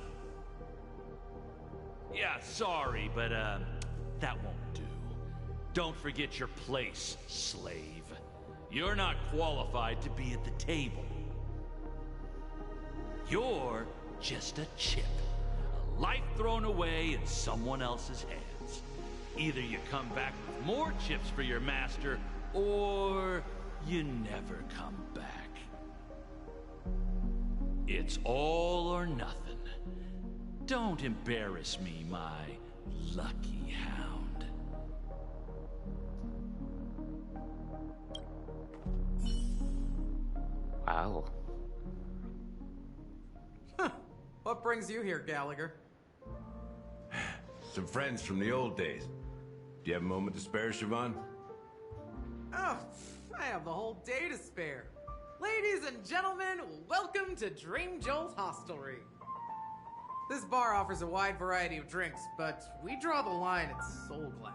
Yeah, sorry, but that won't do. Don't forget your place, slave. You're not qualified to be at the table. You're just a chip. A life thrown away in someone else's hands. Either you come back with more chips for your master, or you never come back. It's all or nothing. Don't embarrass me, my lucky hound. Wow. What brings you here, Gallagher? Some friends from the old days. Do you have a moment to spare, Siobhan? Oh, I have the whole day to spare. Ladies and gentlemen, welcome to Dream Joel's Hostelry. This bar offers a wide variety of drinks, but we draw the line at Soul Glad.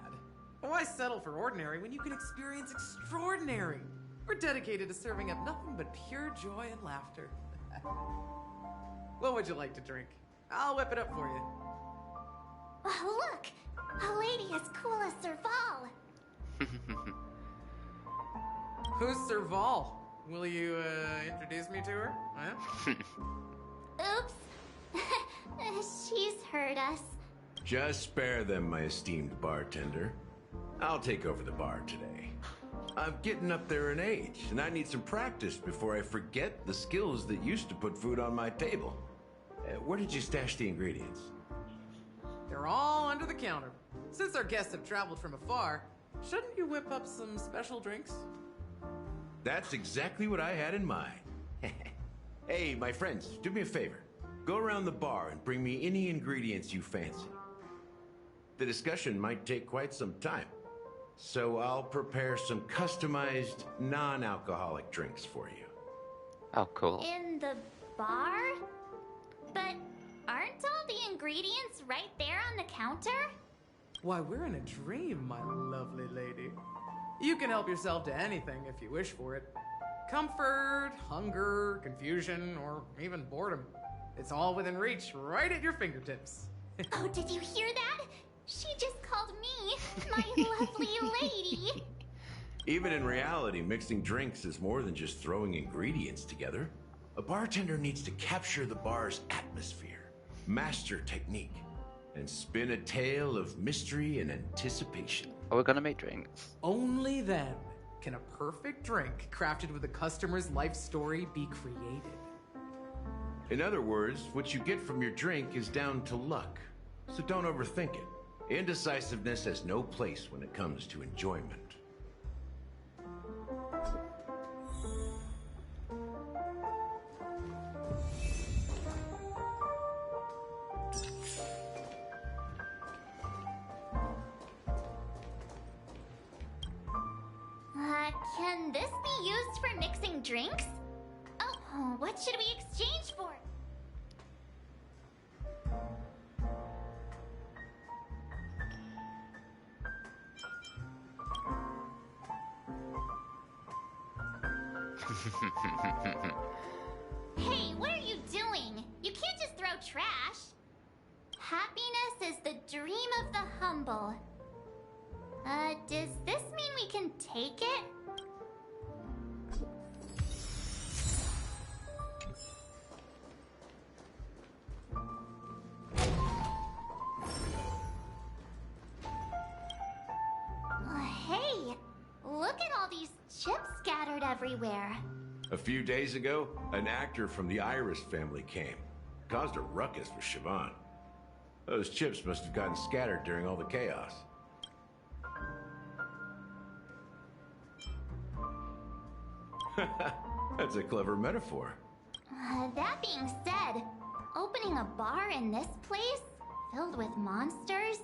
Why settle for ordinary when you can experience extraordinary? We're dedicated to serving up nothing but pure joy and laughter. What would you like to drink? I'll whip it up for you. Oh, look! A lady as cool as Serval. Who's Serval? Will you, introduce me to her? Huh? Oops. She's heard us. Just spare them, my esteemed bartender. I'll take over the bar today. I'm getting up there in age, and I need some practice before I forget the skills that used to put food on my table. Where did you stash the ingredients? They're all under the counter. Since our guests have traveled from afar, shouldn't you whip up some special drinks? That's exactly what I had in mind. Hey, my friends, do me a favor. Go around the bar and bring me any ingredients you fancy. The discussion might take quite some time, so I'll prepare some customized, non-alcoholic drinks for you. Oh, cool. In the bar? But aren't all the ingredients right there on the counter? Why, we're in a dream, my lovely lady. You can help yourself to anything if you wish for it. Comfort, hunger, confusion, or even boredom. It's all within reach, right at your fingertips. Oh, did you hear that? She just called me my lovely lady. Even in reality, mixing drinks is more than just throwing ingredients together. A bartender needs to capture the bar's atmosphere, master technique, and spin a tale of mystery and anticipation. Are we gonna make drinks? Only then can a perfect drink crafted with a customer's life story be created. In other words, what you get from your drink is down to luck. So don't overthink it. Indecisiveness has no place when it comes to enjoyment. Can this be used for mixing drinks? Oh, what should we exchange for? Hey, what are you doing? You can't just throw trash. Happiness is the dream of the humble. Does this mean we can take it? Hey, look at all these chips scattered everywhere. A few days ago, an actor from the Iris family came. Caused a ruckus with Siobhan. Those chips must have gotten scattered during all the chaos. That's a clever metaphor. That being said, opening a bar in this place, filled with monsters,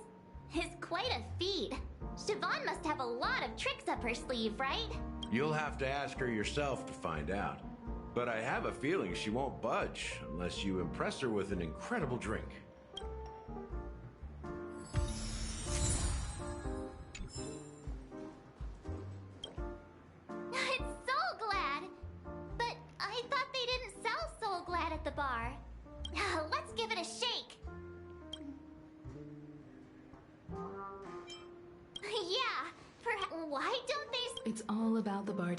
is quite a feat. Siobhan must have a lot of tricks up her sleeve, right? You'll have to ask her yourself to find out. But I have a feeling she won't budge unless you impress her with an incredible drink. It's Soul Glad! But I thought they didn't sell Soul Glad at the bar. Let's give it a shake. Yeah, why don't they... It's all about the bar.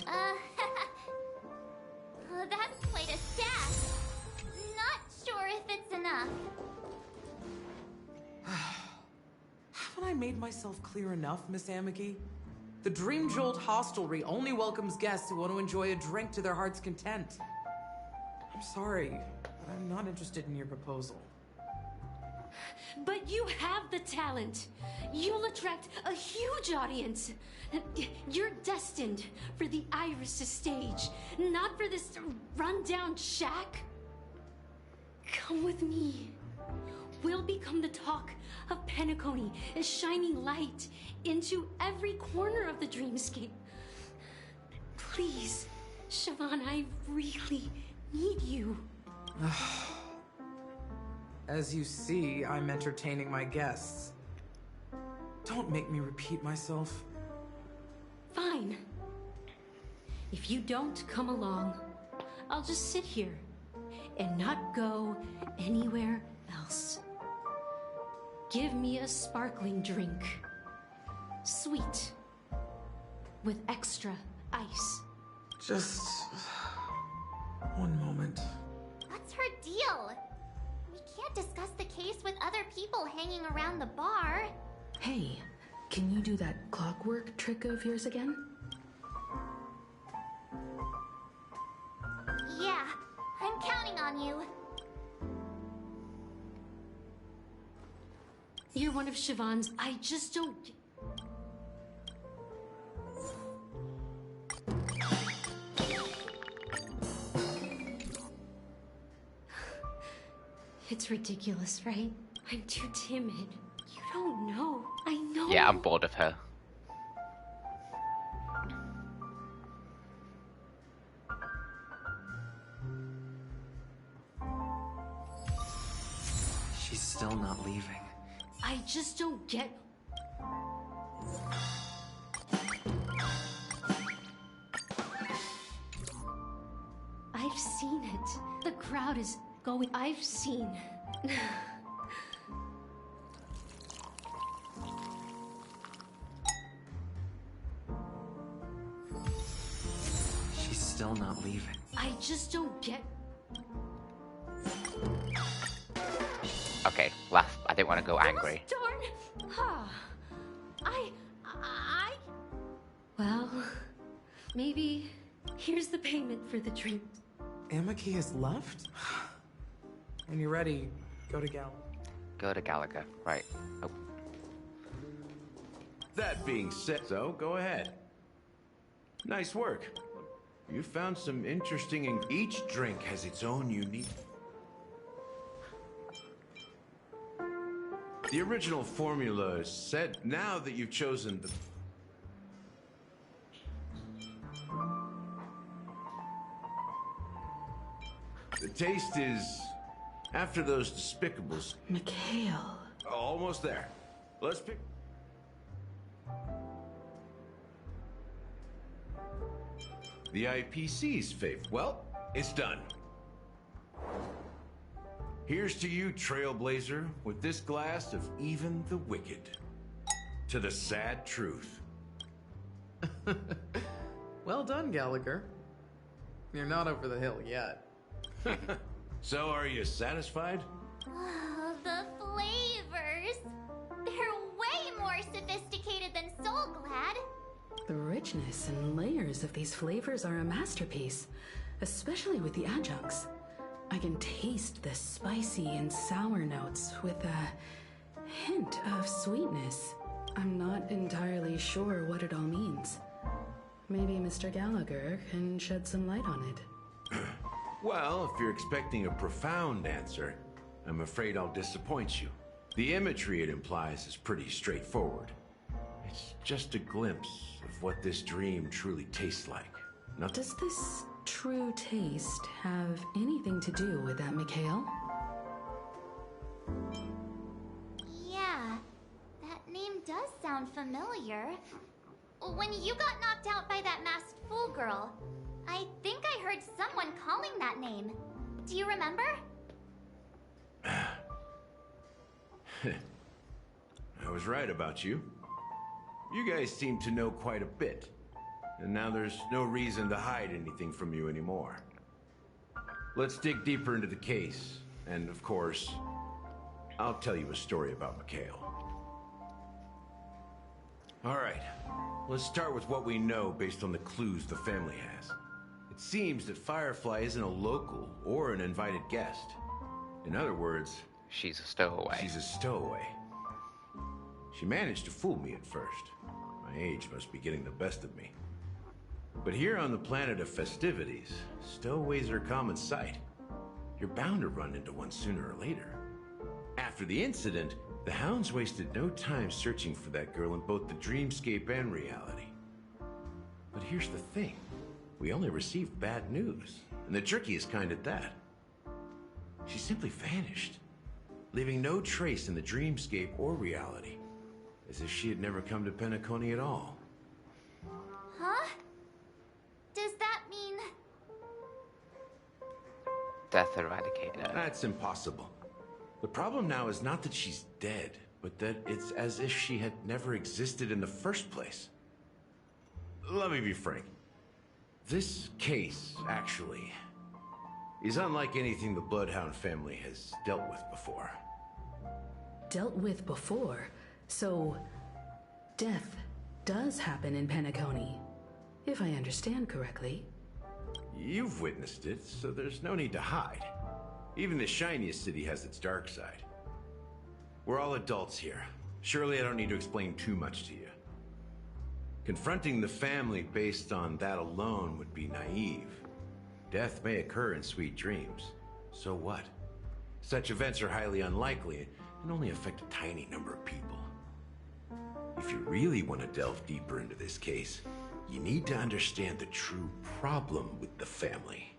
That's quite a stash. Not sure if it's enough. Haven't I made myself clear enough, Miss Amiki? The Dream Jolt Hostelry only welcomes guests who want to enjoy a drink to their heart's content. I'm sorry, but I'm not interested in your proposal. But you have the talent. You'll attract a huge audience. You're destined for the Iris stage, not for this rundown shack. Come with me. We'll become the talk of Penacony, shining light into every corner of the dreamscape. Please, Siobhan, I really need you. As you see, I'm entertaining my guests. Don't make me repeat myself. Fine. If you don't come along, I'll just sit here and not go anywhere else. Give me a sparkling drink. Sweet. With extra ice. Just... one moment. What's her deal? We can't discuss the case with other people hanging around the bar. Hey, can you do that clockwork trick of yours again? Yeah, I'm counting on you. You're one of Siobhan's. I just don't... It's ridiculous, right? I'm too timid. You don't know. I know. Yeah, I'm bored of her. She's still not leaving. I just don't get... I've seen it. The crowd is going... I've seen... She's still not leaving. I just don't get... Okay, laugh. I didn't want to go angry. Darn! I... Well... Maybe here's the payment for the drink. Amaki has left? When you're ready, go to Gal. Go to Gallagher. Right. Oh. That being said, so go ahead. Nice work. You found some interesting. Each drink has its own unique. The original formula said. Now that you've chosen the taste is after those despicables. Mikhail. Almost there. Let's pick. The IPC's favorite. Well, it's done. Here's to you, trailblazer, with this glass of even the wicked. To the sad truth. Well done, Gallagher. You're not over the hill yet. So, are you satisfied? Oh, the flavors! They're way more sophisticated than Soul Glad. The richness and layers of these flavors are a masterpiece, especially with the adjuncts. I can taste the spicy and sour notes with a hint of sweetness. I'm not entirely sure what it all means. Maybe Mr. Gallagher can shed some light on it. Well, if you're expecting a profound answer, I'm afraid I'll disappoint you. The imagery it implies is pretty straightforward. It's just a glimpse of what this dream truly tastes like. Does this true taste have anything to do with that, Mikhail? Yeah, that name does sound familiar. When you got knocked out by that masked fool girl, I think I heard someone calling that name. Do you remember? I was right about you. You guys seem to know quite a bit. And now there's no reason to hide anything from you anymore. Let's dig deeper into the case. And of course, I'll tell you a story about Mikhail. All right, let's start with what we know based on the clues the family has. It seems that Firefly isn't a local or an invited guest. In other words, she's a stowaway. She's a stowaway. She managed to fool me at first. My age must be getting the best of me. But here on the planet of festivities, stowaways are a common sight. You're bound to run into one sooner or later. After the incident, the hounds wasted no time searching for that girl in both the dreamscape and reality. But here's the thing. We only received bad news, and the trickiest kind at that. She simply vanished, leaving no trace in the dreamscape or reality, as if she had never come to Penacony at all. Huh? Does that mean... Death eradicated. That's impossible. The problem now is not that she's dead, but that it's as if she had never existed in the first place. Let me be frank. This case, actually, is unlike anything the Bloodhound family has dealt with before. Dealt with before? So, death does happen in Penacony, if I understand correctly. You've witnessed it, so there's no need to hide. Even the shiniest city has its dark side. We're all adults here. Surely I don't need to explain too much to you. Confronting the family based on that alone would be naive. Death may occur in sweet dreams. So what? Such events are highly unlikely and only affect a tiny number of people. If you really want to delve deeper into this case, you need to understand the true problem with the family.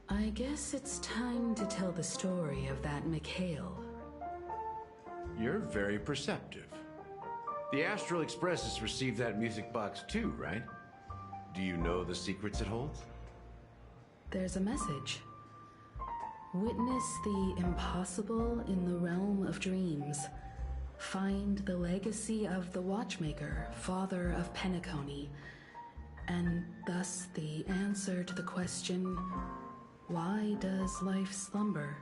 I guess it's time to tell the story of that Mikhail. You're very perceptive. The Astral Express has received that music box too, right? Do you know the secrets it holds? There's a message. Witness the impossible in the realm of dreams. Find the legacy of the Watchmaker, father of Penacony, and thus the answer to the question, why does life slumber?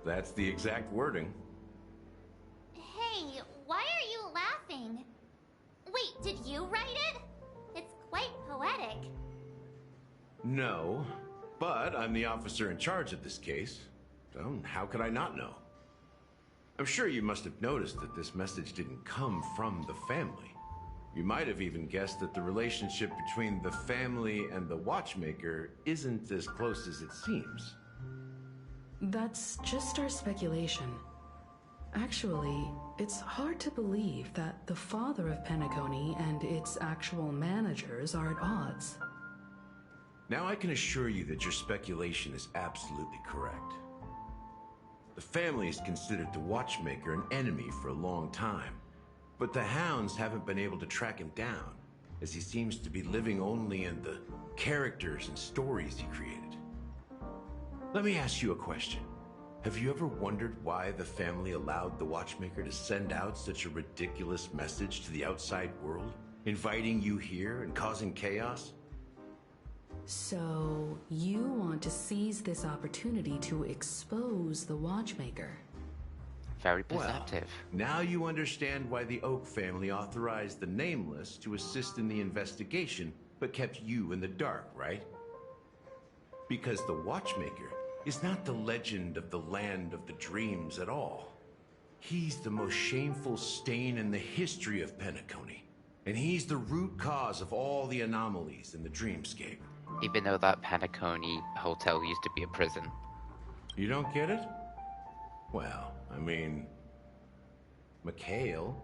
That's the exact wording. Hey, why are you laughing? Wait, Did you write it? It's quite poetic. No, but I'm the officer in charge of this case, so how could I not know? I'm sure you must have noticed that this message didn't come from the family. You might have even guessed that the relationship between the family and the watchmaker isn't as close as it seems. That's just our speculation. Actually, it's hard to believe that the father of Penacony and its actual managers are at odds. Now I can assure you that your speculation is absolutely correct. The family has considered the watchmaker an enemy for a long time, but the hounds haven't been able to track him down, as he seems to be living only in the characters and stories he created. Let me ask you a question. Have you ever wondered why the family allowed the watchmaker to send out such a ridiculous message to the outside world, inviting you here and causing chaos? So, you want to seize this opportunity to expose the watchmaker? Very perceptive. Well, now you understand why the Oak family authorized the Nameless to assist in the investigation, but kept you in the dark, right? Because the watchmaker is not the legend of the land of the dreams at all. He's the most shameful stain in the history of Penacony, and he's the root cause of all the anomalies in the dreamscape. Even though that Penacony hotel used to be a prison. You don't get it? Well, I mean, Mikhail,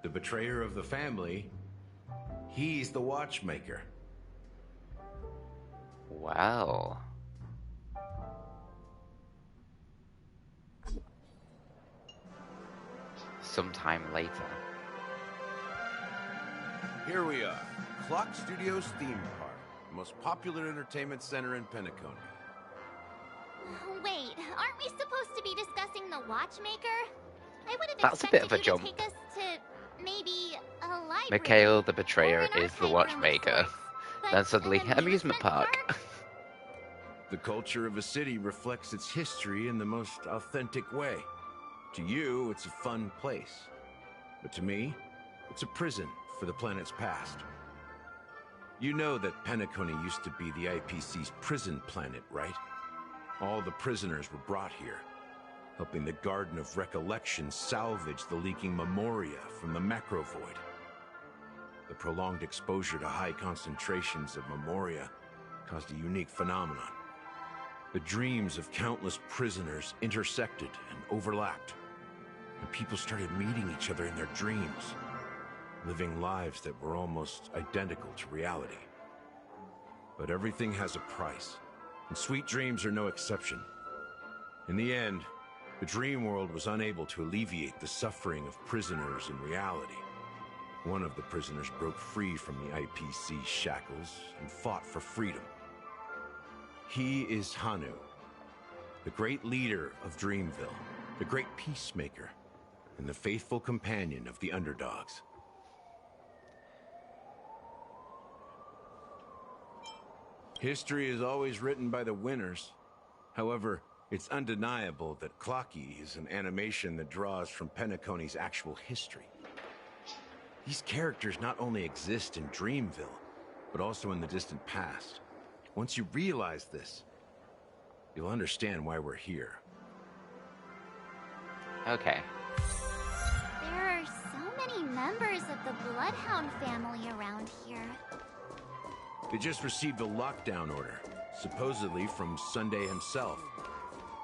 the betrayer of the family, he's the watchmaker. Wow. Sometime later. Here we are, Clock Studios theme park, the most popular entertainment center in Penacony. Wait, aren't we supposed to be discussing the watchmaker? I would have That's a bit expected of a you jump. to take us to maybe a library. Mikhail the betrayer is the watchmaker. Then suddenly, amusement park. The culture of a city reflects its history in the most authentic way. To you, it's a fun place. But to me, it's a prison for the planet's past. You know that Penacony used to be the IPC's prison planet, right? All the prisoners were brought here, helping the Garden of Recollection salvage the leaking memoria from the macrovoid. The prolonged exposure to high concentrations of memoria caused a unique phenomenon. The dreams of countless prisoners intersected and overlapped, and people started meeting each other in their dreams, living lives that were almost identical to reality. But everything has a price, and sweet dreams are no exception. In the end, the dream world was unable to alleviate the suffering of prisoners in reality. One of the prisoners broke free from the IPC shackles and fought for freedom. He is Hanu, the great leader of Dreamville, the great peacemaker, and the faithful companion of the underdogs. History is always written by the winners. However, it's undeniable that Clocky is an animation that draws from Penacony's actual history. These characters not only exist in Dreamville, but also in the distant past. Once you realize this, you'll understand why we're here. Okay. There are so many members of the Bloodhound family around here. They just received a lockdown order, supposedly from Sunday himself.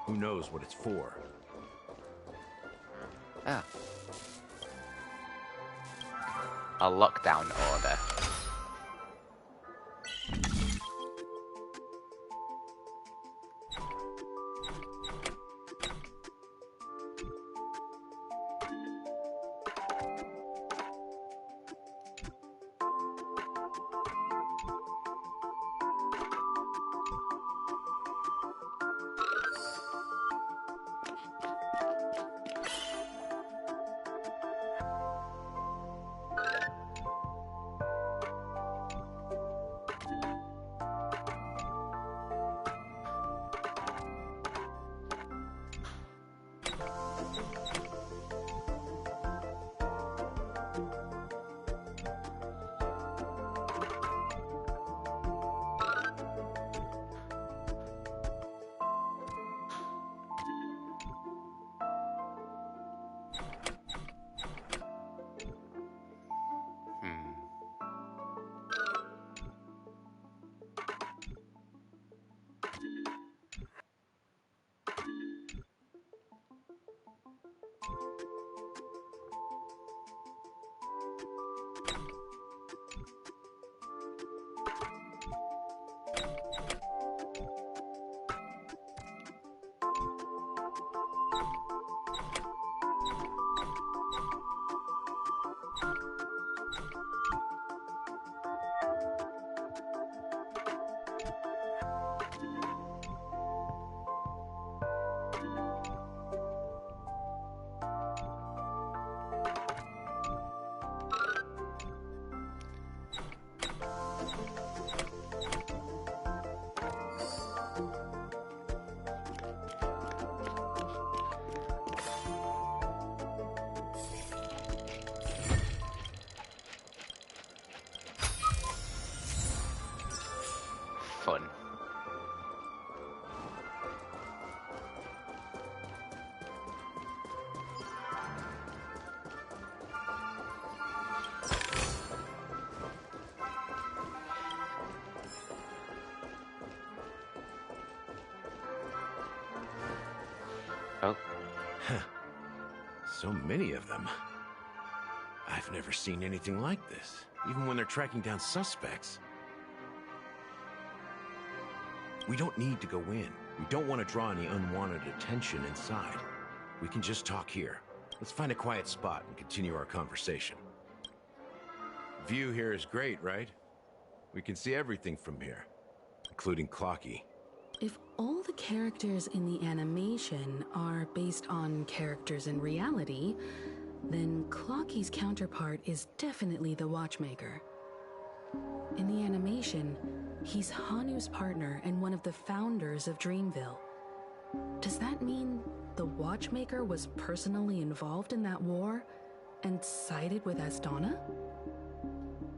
Who knows what it's for? Ah. A lockdown order. Oh. So many of them. I've never seen anything like this, even when they're tracking down suspects. We don't need to go in. We don't want to draw any unwanted attention inside. We can just talk here. Let's find a quiet spot and continue our conversation. View here is great, right? We can see everything from here, including Clocky. If all the characters in the animation are based on characters in reality, then Clocky's counterpart is definitely the Watchmaker. In the animation, he's Hanu's partner and one of the founders of Dreamville. Does that mean the Watchmaker was personally involved in that war and sided with Astana?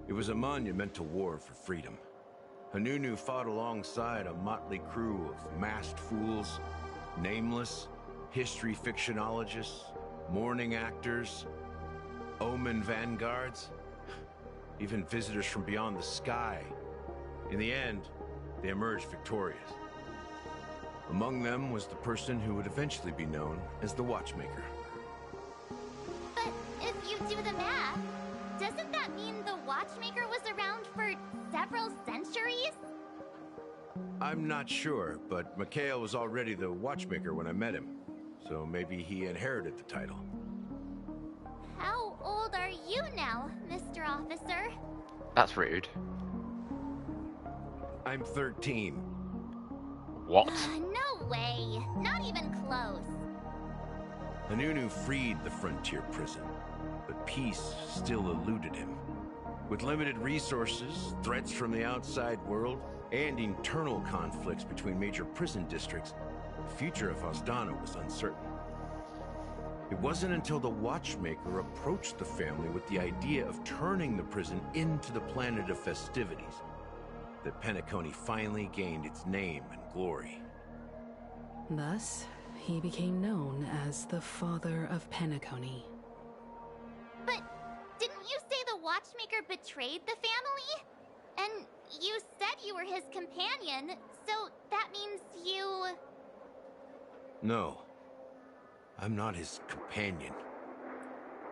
It was a monumental war for freedom. Hanunu fought alongside a motley crew of masked fools, nameless, history fictionologists, mourning actors, omen vanguards, even visitors from beyond the sky. In the end, they emerged victorious. Among them was the person who would eventually be known as the Watchmaker. But if you do the math, doesn't that mean the Watchmaker was around for several centuries? I'm not sure, but Mikhail was already the Watchmaker when I met him, so maybe he inherited the title. How old are you now, Mr. Officer? That's rude. I'm 13. What? No way. Not even close. Hanunu freed the frontier prison, but peace still eluded him. With limited resources, threats from the outside world, and internal conflicts between major prison districts, the future of Astana was uncertain. It wasn't until the Watchmaker approached the family with the idea of turning the prison into the planet of festivities that Penacony finally gained its name and glory. Thus, he became known as the Father of Penacony. But didn't you say the Watchmaker betrayed the family? And you said you were his companion, so that means you... No, I'm not his companion,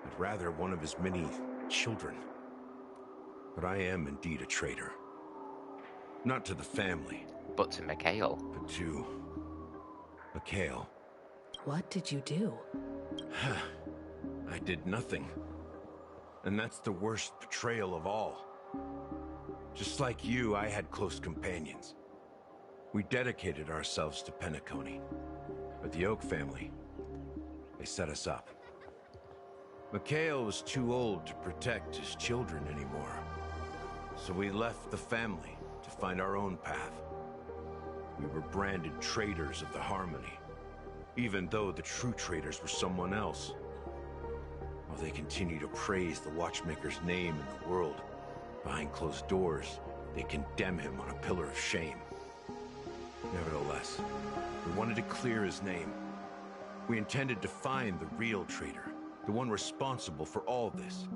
but rather one of his many children. But I am indeed a traitor. Not to the family. But to Mikhail. But to... Mikhail. What did you do? I did nothing. And that's the worst betrayal of all. Just like you, I had close companions. We dedicated ourselves to Penacony. But the Oak family, they set us up. Mikhail was too old to protect his children anymore. So we left the family to find our own path. We were branded traitors of the Harmony, even though the true traitors were someone else. While they continue to praise the Watchmaker's name in the world, behind closed doors, they condemn him on a pillar of shame. Nevertheless, we wanted to clear his name. We intended to find the real traitor, the one responsible for all this,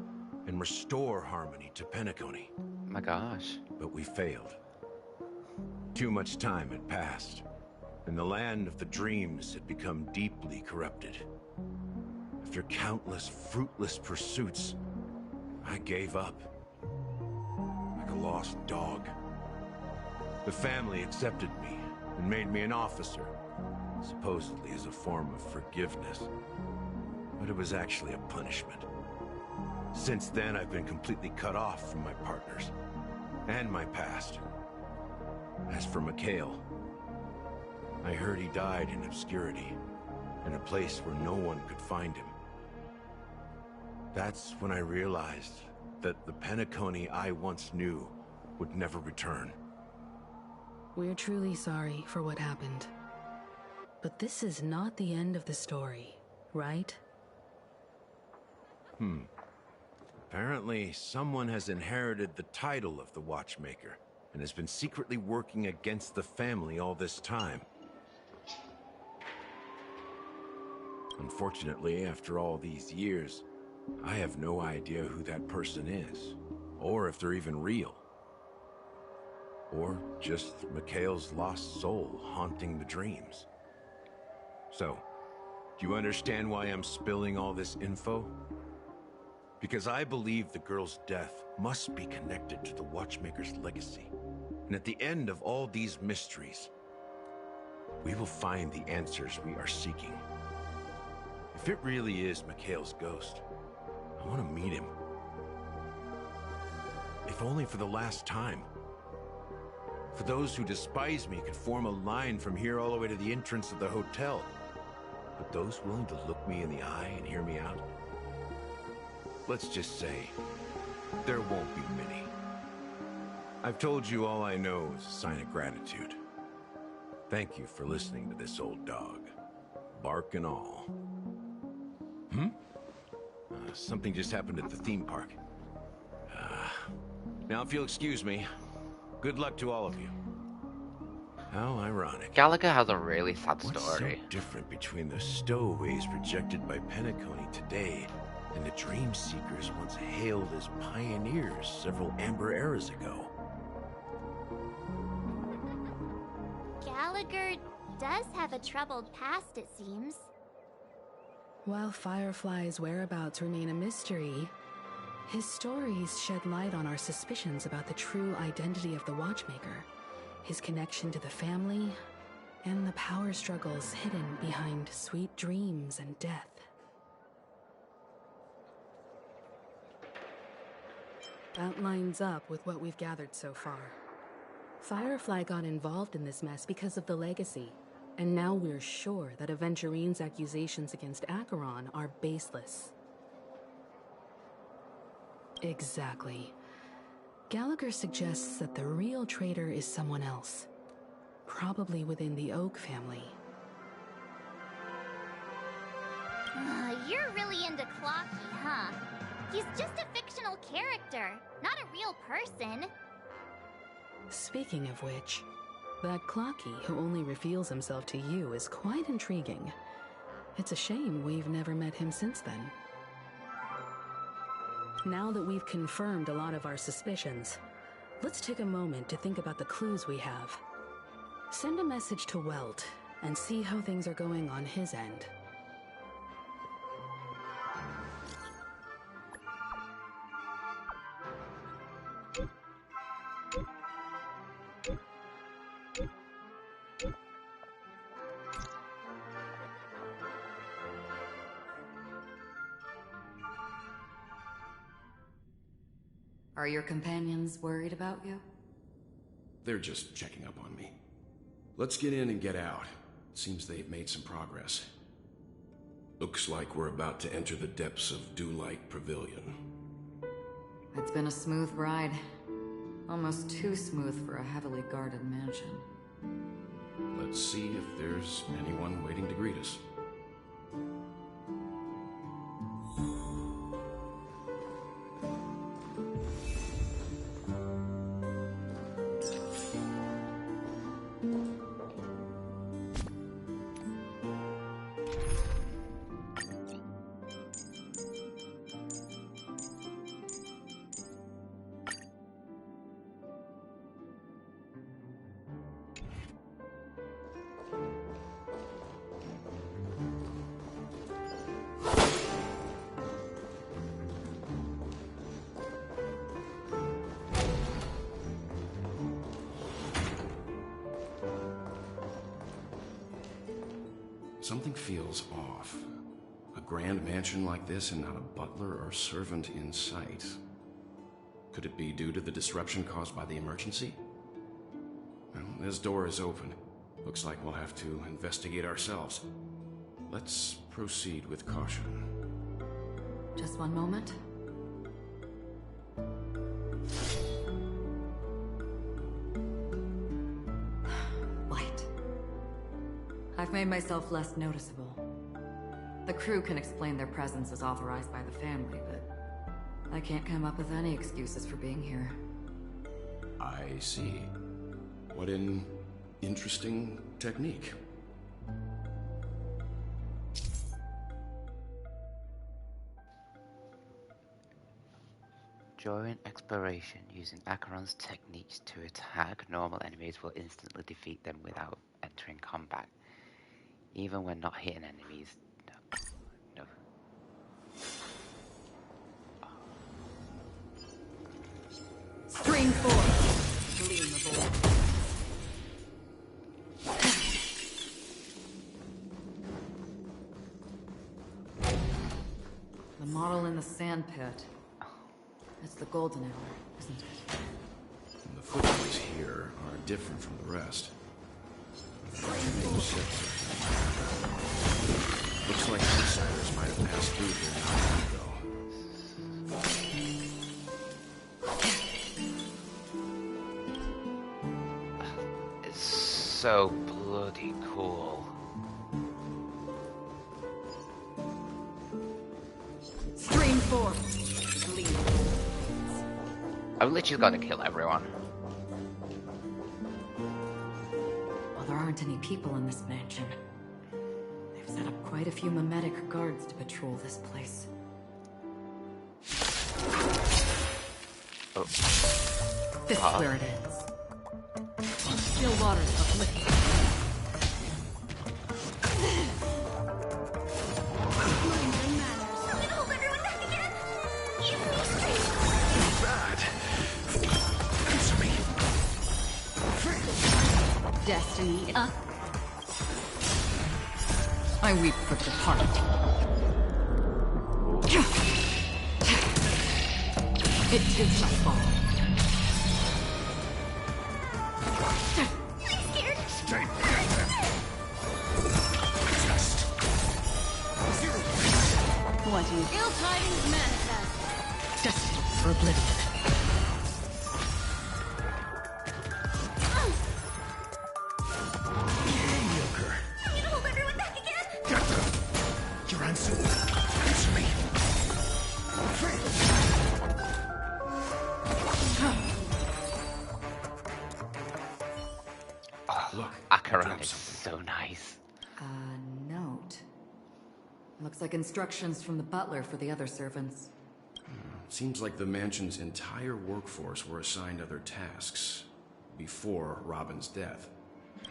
and restore harmony to Penacony. My gosh. But we failed. Too much time had passed, and the land of the dreams had become deeply corrupted. After countless fruitless pursuits, I gave up. Like a lost dog. The family accepted me and made me an officer, supposedly as a form of forgiveness. But it was actually a punishment. Since then, I've been completely cut off from my partners and my past. As for Mikhail, I heard he died in obscurity, in a place where no one could find him. That's when I realized that the Penacony I once knew would never return. We're truly sorry for what happened. But this is not the end of the story, right? Apparently, someone has inherited the title of the Watchmaker and has been secretly working against the family all this time. Unfortunately, after all these years, I have no idea who that person is, or if they're even real. Or just Mikhail's lost soul haunting the dreams. So, Do you understand why I'm spilling all this info? Because I believe the girl's death must be connected to the Watchmaker's legacy. And at the end of all these mysteries, we will find the answers we are seeking. If it really is Mikhail's ghost, I want to meet him. If only for the last time. For those who despise me could form a line from here all the way to the entrance of the hotel. But those willing to look me in the eye and hear me out? Let's just say, there won't be many. I've told you all I know is a sign of gratitude. Thank you for listening to this old dog. Bark and all. Something just happened at the theme park. Now if you'll excuse me, good luck to all of you. How ironic. Gallagher has a really sad What's story. so different between the stowaways rejected by Penacony today and the dream seekers once hailed as pioneers several amber eras ago? Gallagher does have a troubled past, it seems. While Firefly's whereabouts remain a mystery, his stories shed light on our suspicions about the true identity of the Watchmaker, his connection to the family, and the power struggles hidden behind sweet dreams and death. That lines up with what we've gathered so far. Firefly got involved in this mess because of the legacy, and now we're sure that Aventurine's accusations against Acheron are baseless. Exactly. Gallagher suggests that the real traitor is someone else, probably within the Oak family. You're really into Clocky, huh? He's just a fictional character, not a real person. Speaking of which, that Clocky who only reveals himself to you is quite intriguing. It's a shame we've never met him since then. Now that we've confirmed a lot of our suspicions, let's take a moment to think about the clues we have. Send a message to Welt and see how things are going on his end. Are your companions worried about you? They're just checking up on me. Let's get in and get out. Seems they've made some progress. Looks like we're about to enter the depths of Dewlight Pavilion. It's been a smooth ride. Almost too smooth for a heavily guarded mansion. Let's see if there's anyone waiting to greet us. Something feels off. A grand mansion like this and not a butler or servant in sight. Could it be due to the disruption caused by the emergency? Well, this door is open. Looks like we'll have to investigate ourselves. Let's proceed with caution. Just one moment. I've made myself less noticeable. The crew can explain their presence as authorized by the family, but I can't come up with any excuses for being here. I see. What an interesting technique. During exploration, using Acheron's techniques to attack normal enemies will instantly defeat them without entering combat. Even when not hitting enemies, Stream force. Gleamable. The model in the sand pit. It's the golden hour, isn't it? And the footprints here are different from the rest. Looks like outsiders might have passed through here not long ago. It's so bloody cool. Stream force. I'm literally gonna kill everyone. Well, there aren't any people in this mansion. They've set up quite a few mimetic guards to patrol this place. Oh. This is where it ends. Still waters uplifting. Destiny. I weep for the heart. It too shall fall. I'm scared. Stay back. Just. What is Ill tidings manifest. destined for oblivion? Your answer. Answer me. Look, Acheron is so nice. A note. Looks like instructions from the butler for the other servants. Seems like the mansion's entire workforce were assigned other tasks before Robin's death.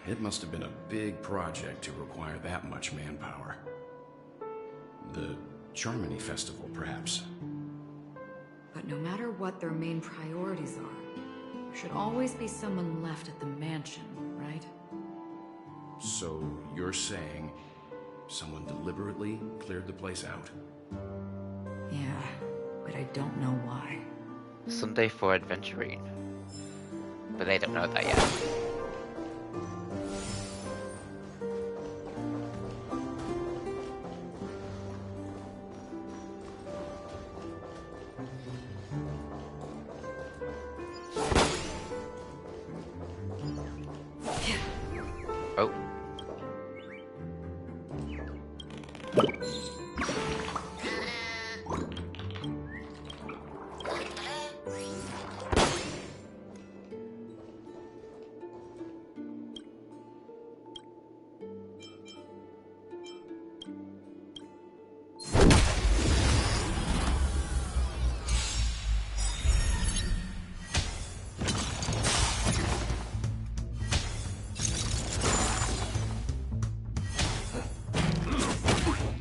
It must have been a big project to require that much manpower. The Charmony Festival, perhaps. But no matter what their main priorities are, there should always be someone left at the mansion, right? So you're saying someone deliberately cleared the place out? Yeah, but I don't know why. Sunday for adventuring. But they don't know that yet. Oh.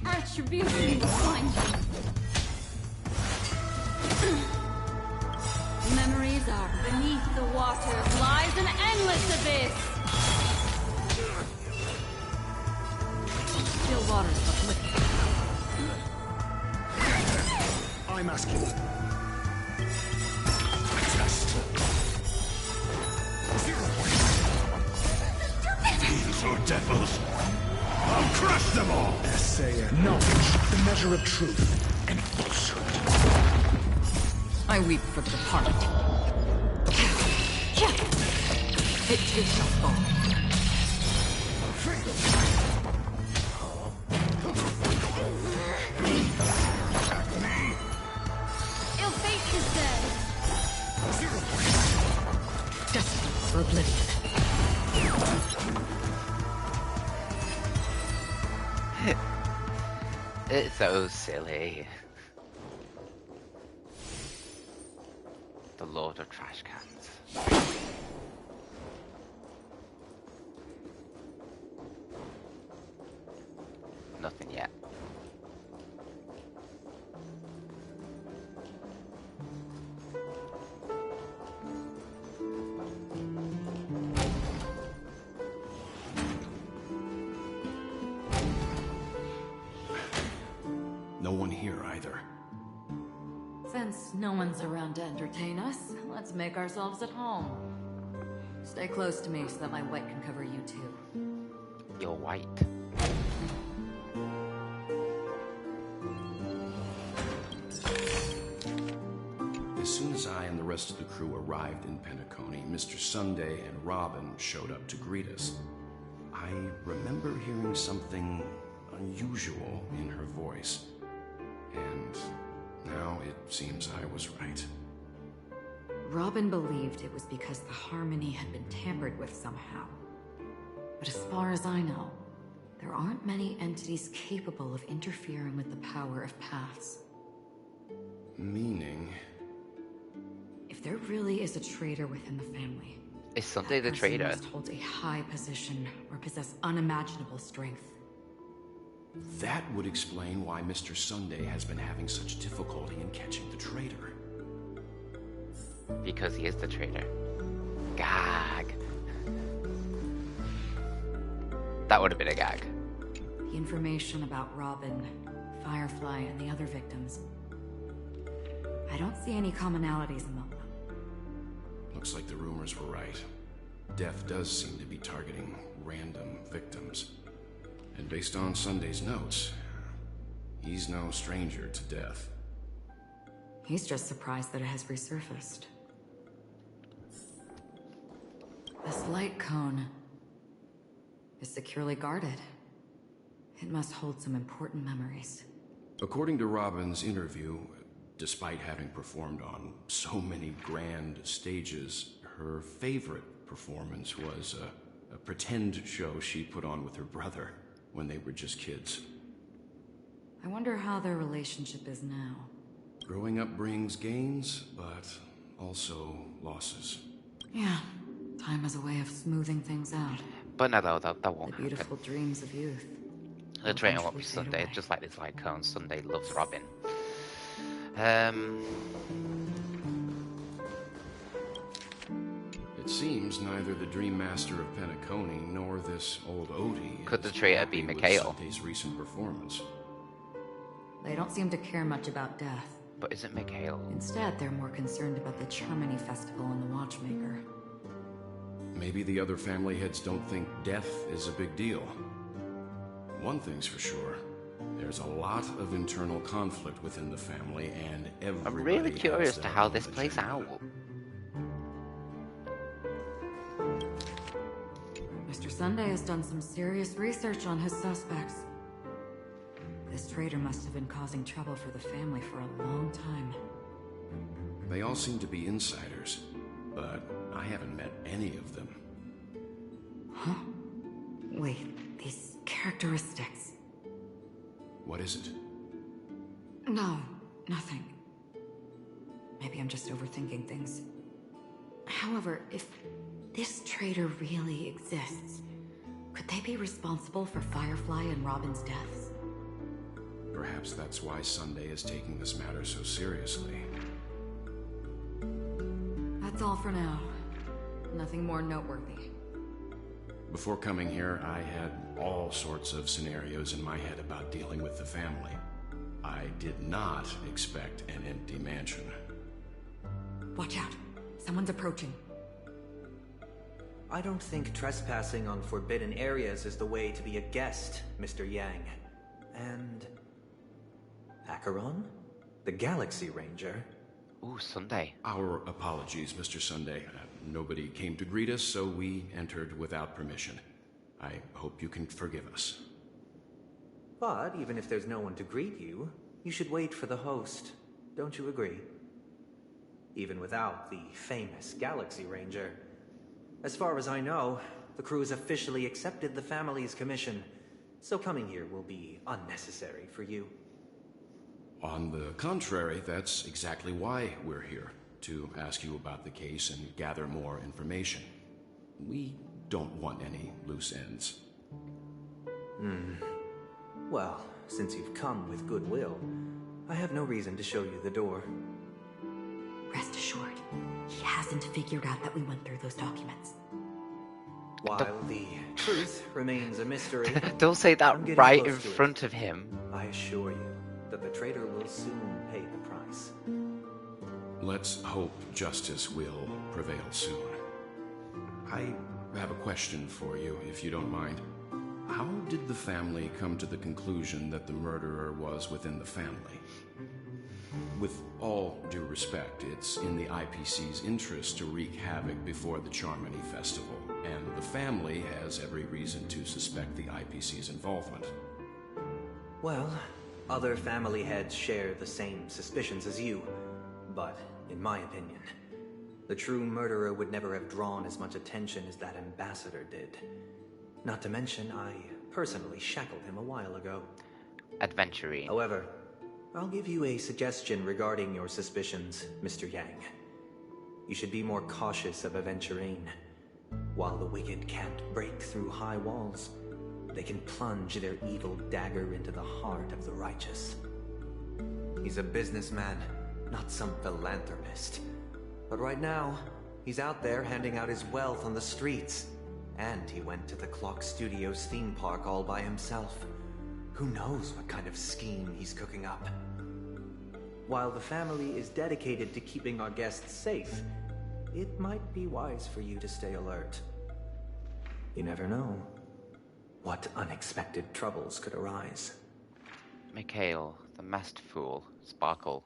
Attribution behind you. Memories are beneath the waters lies an endless abyss. Still waters uplifting. I'm asking. Just. These are devils. I'll crush them all! Essay knowledge, the measure of truth and falsehood. I weep for the heart. It too shall fall. Ill fate is dead. Destined for oblivion. It's so silly. The Lord of Trash Cans. Nothing yet. No one here either. Since no one's around to entertain us, let's make ourselves at home. Stay close to me so that my white can cover you too. You're white. As soon as I and the rest of the crew arrived in Penacony, Mr. Sunday and Robin showed up to greet us. I remember hearing something unusual in her voice, and now it seems I was right. Robin believed it was because the Harmony had been tampered with somehow. But as far as I know, there aren't many entities capable of interfering with the power of paths. Meaning? If there really is a traitor within the family, is Sunday the traitor? Must hold a high position or possess unimaginable strength. That would explain why Mr. Sunday has been having such difficulty in catching the traitor. Because he is the traitor. Gag. That would have been a gag. The information about Robin, Firefly, and the other victims, I don't see any commonalities among them. Looks like the rumors were right. Death does seem to be targeting random victims. And based on Sunday's notes, he's no stranger to death. He's just surprised that it has resurfaced. This light cone is securely guarded. It must hold some important memories. According to Robin's interview, despite having performed on so many grand stages, her favorite performance was a pretend show she put on with her brother when they were just kids. I wonder how their relationship is now. Growing up brings gains, but also losses. Yeah, time has a way of smoothing things out. But no, that won't The beautiful happen. dreams of youth. The traitor won't be Sunday, just like this light cone. Sunday loves Robin. It seems neither the Dream Master of Penacony nor this old Odie could the traitor be Mikhail? Sunday's recent performance. They don't seem to care much about death. But isn't Mikhail? Instead, they're more concerned about the Charmony Festival and the Watchmaker. Maybe the other family heads don't think death is a big deal. One thing's for sure. There's a lot of internal conflict within the family, and everybody I'm really curious has to their how own this plays agenda. out. Mr. Sunday has done some serious research on his suspects. This traitor must have been causing trouble for the family for a long time. They all seem to be insiders, but I haven't met any of them. Huh? Wait, these characteristics. What is it? No, nothing. Maybe I'm just overthinking things. However, if this traitor really exists, could they be responsible for Firefly and Robin's deaths? Perhaps that's why Sunday is taking this matter so seriously. That's all for now. Nothing more noteworthy. Before coming here, I had all sorts of scenarios in my head about dealing with the family. I did not expect an empty mansion. Watch out. Someone's approaching. I don't think trespassing on forbidden areas is the way to be a guest, Mr. Yang. And... Acheron? The Galaxy Ranger? Ooh, Sunday. Our apologies, Mr. Sunday. Nobody came to greet us, so we entered without permission. I hope you can forgive us. But even if there's no one to greet you, you should wait for the host. Don't you agree? Even without the famous Galaxy Ranger. As far as I know, the crew has officially accepted the family's commission, so coming here will be unnecessary for you. On the contrary, that's exactly why we're here, to ask you about the case and gather more information. We don't want any loose ends. Well, since you've come with goodwill, I have no reason to show you the door. Rest assured, he hasn't figured out that we went through those documents. While the truth remains a mystery... Don't say that I'm getting right in close to it. front of him. I assure you that the will soon pay the price. Let's hope justice will prevail soon. I have a question for you, if you don't mind. How did the family come to the conclusion that the murderer was within the family? With all due respect, it's in the IPC's interest to wreak havoc before the Charmony Festival, and the family has every reason to suspect the IPC's involvement. Well, other family heads share the same suspicions as you, but in my opinion, the true murderer would never have drawn as much attention as that ambassador did. Not to mention, I personally shackled him a while ago. Adventuring. However, I'll give you a suggestion regarding your suspicions, Mr. Yang. You should be more cautious of Aventurine. While the wicked can't break through high walls, they can plunge their evil dagger into the heart of the righteous. He's a businessman, not some philanthropist. But right now, he's out there handing out his wealth on the streets. And he went to the Clock Studios theme park all by himself. Who knows what kind of scheme he's cooking up? While the family is dedicated to keeping our guests safe, it might be wise for you to stay alert. You never know what unexpected troubles could arise. Mikhail, the masked fool, Sparkle.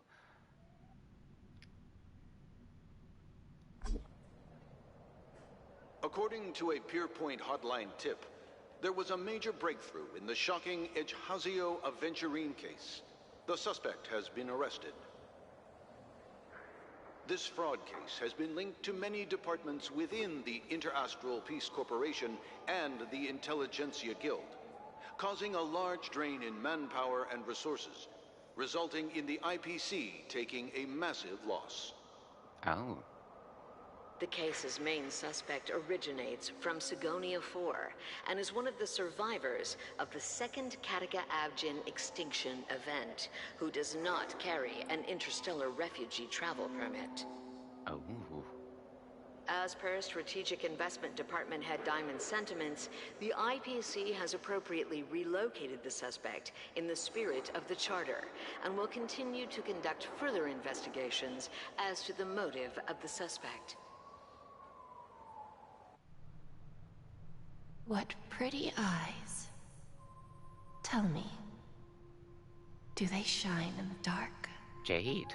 According to a Pierpoint hotline tip, there was a major breakthrough in the shocking Ejhazio Aventurine case. The suspect has been arrested. This fraud case has been linked to many departments within the Interastral Peace Corporation and the Intelligentsia Guild, causing a large drain in manpower and resources, resulting in the IPC taking a massive loss. Oh. The case's main suspect originates from Sigonia 4 and is one of the survivors of the second Kataka Abjin extinction event, who does not carry an interstellar refugee travel permit. Oh. As per Strategic Investment Department head Diamond's sentiments, the IPC has appropriately relocated the suspect in the spirit of the Charter and will continue to conduct further investigations as to the motive of the suspect. What pretty eyes. Tell me, do they shine in the dark? Jade.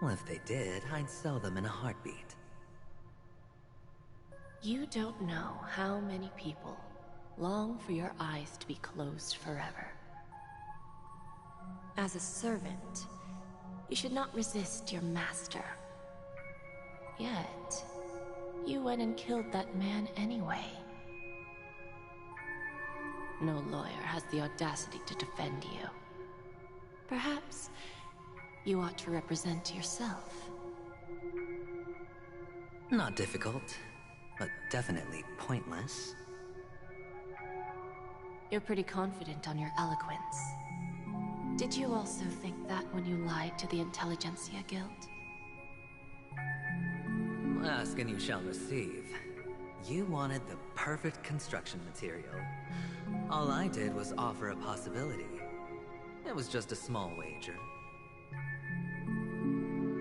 Well, if they did, I'd sell them in a heartbeat. You don't know how many people long for your eyes to be closed forever. As a servant, you should not resist your master. Yet, you went and killed that man anyway. No lawyer has the audacity to defend you. Perhaps you ought to represent yourself. Not difficult, but definitely pointless. You're pretty confident on your eloquence. Did you also think that when you lied to the Intelligentsia Guild? Ask and you shall receive. You wanted the perfect construction material. All I did was offer a possibility. It was just a small wager.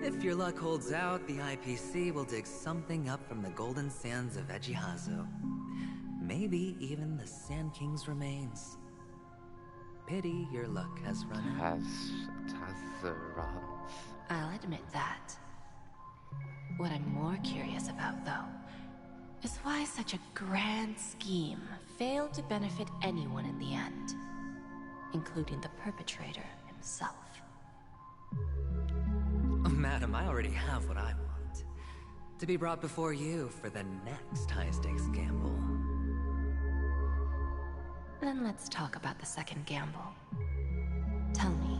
If your luck holds out, the IPC will dig something up from the golden sands of Ejhazio. Maybe even the Sand King's remains. Pity your luck has run out. I'll admit that. What I'm more curious about, though, is why such a grand scheme failed to benefit anyone in the end, including the perpetrator himself. Madam, I already have what I want. To be brought before you for the next high-stakes gamble. Then let's talk about the second gamble. Tell me,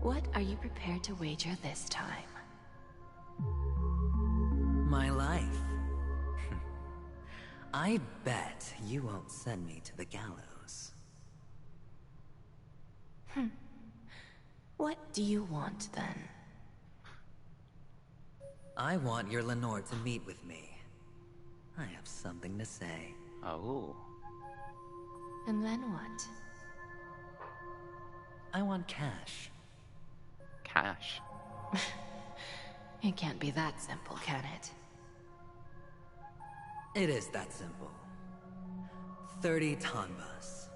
what are you prepared to wager this time? My life. I bet you won't send me to the gallows. What do you want, then? I want your Lenore to meet with me. I have something to say. Oh. And then what? I want cash. Cash? It can't be that simple, can it? It is that simple. 30 tanbas.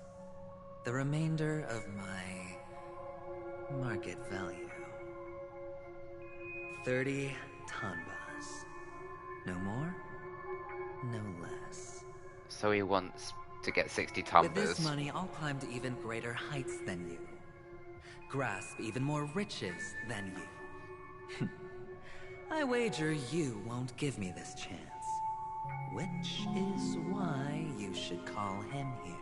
The remainder of my market value. 30 tanbas. No more, no less. So he wants to get 60 With this tanbas. money, I'll climb to even greater heights than you. Grasp even more riches than you. I wager you won't give me this chance. Which is why you should call him here.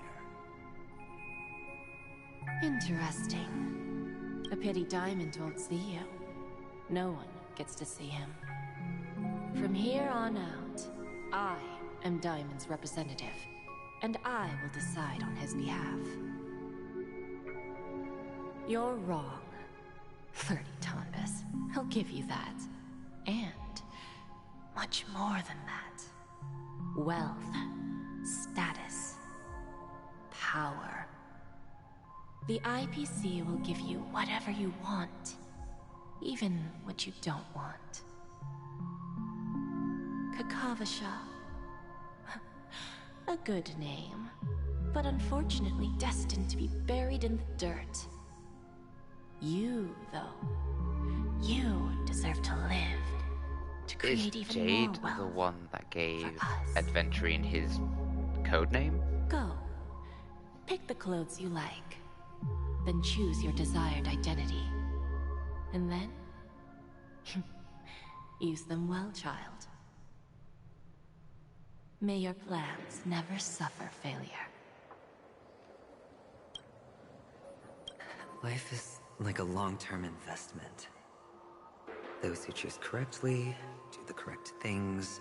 Interesting. A pity Diamond won't see you. No one gets to see him. From here on out, I am Diamond's representative, and I will decide on his behalf. You're wrong. 30 tanbas. I'll give you that. And much more than that. Wealth, status, power. The IPC will give you whatever you want, even what you don't want. Kakavasha. A good name, but unfortunately destined to be buried in the dirt. You, though, you deserve to live, to create Is even more Jade wealth. the one that gave Adventuring his code name? Go. Pick the clothes you like. Then choose your desired identity. And then... use them well, child. May your plans never suffer failure. Life is like a long-term investment. Those who choose correctly, do the correct things,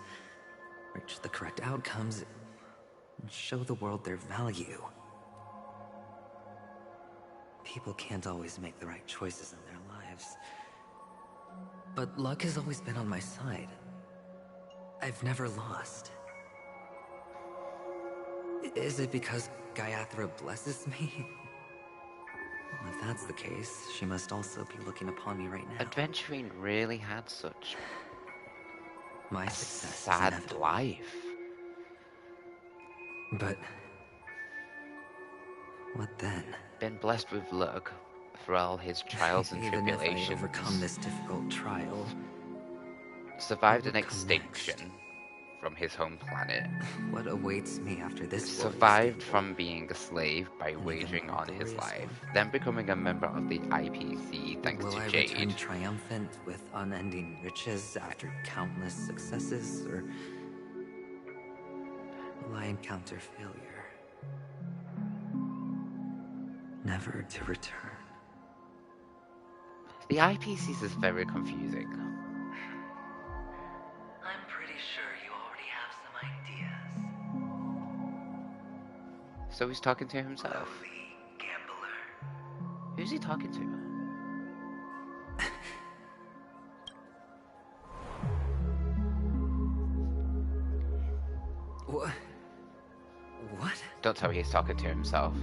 reach the correct outcomes, and show the world their value. People can't always make the right choices in their lives. But luck has always been on my side. I've never lost. Is it because Gayathra blesses me? Well, if that's the case, she must also be looking upon me right now. Adventuring really had such My a success is sad inevitable. life. But what then? Been blessed with luck for all his trials and Even if I tribulations. overcome this difficult trial, Survived what an would come extinction from his home planet. what awaits me after this Survived from being a slave by even waging more on his glorious life, then becoming a member of the IPC thanks Will to I Jade. return triumphant with unending riches after countless successes, or will I encounter failure? Never to return. The IPC is very confusing. I'm pretty sure you already have some ideas. So he's talking to himself. Who's he talking to? What? What? Don't tell me he's talking to himself.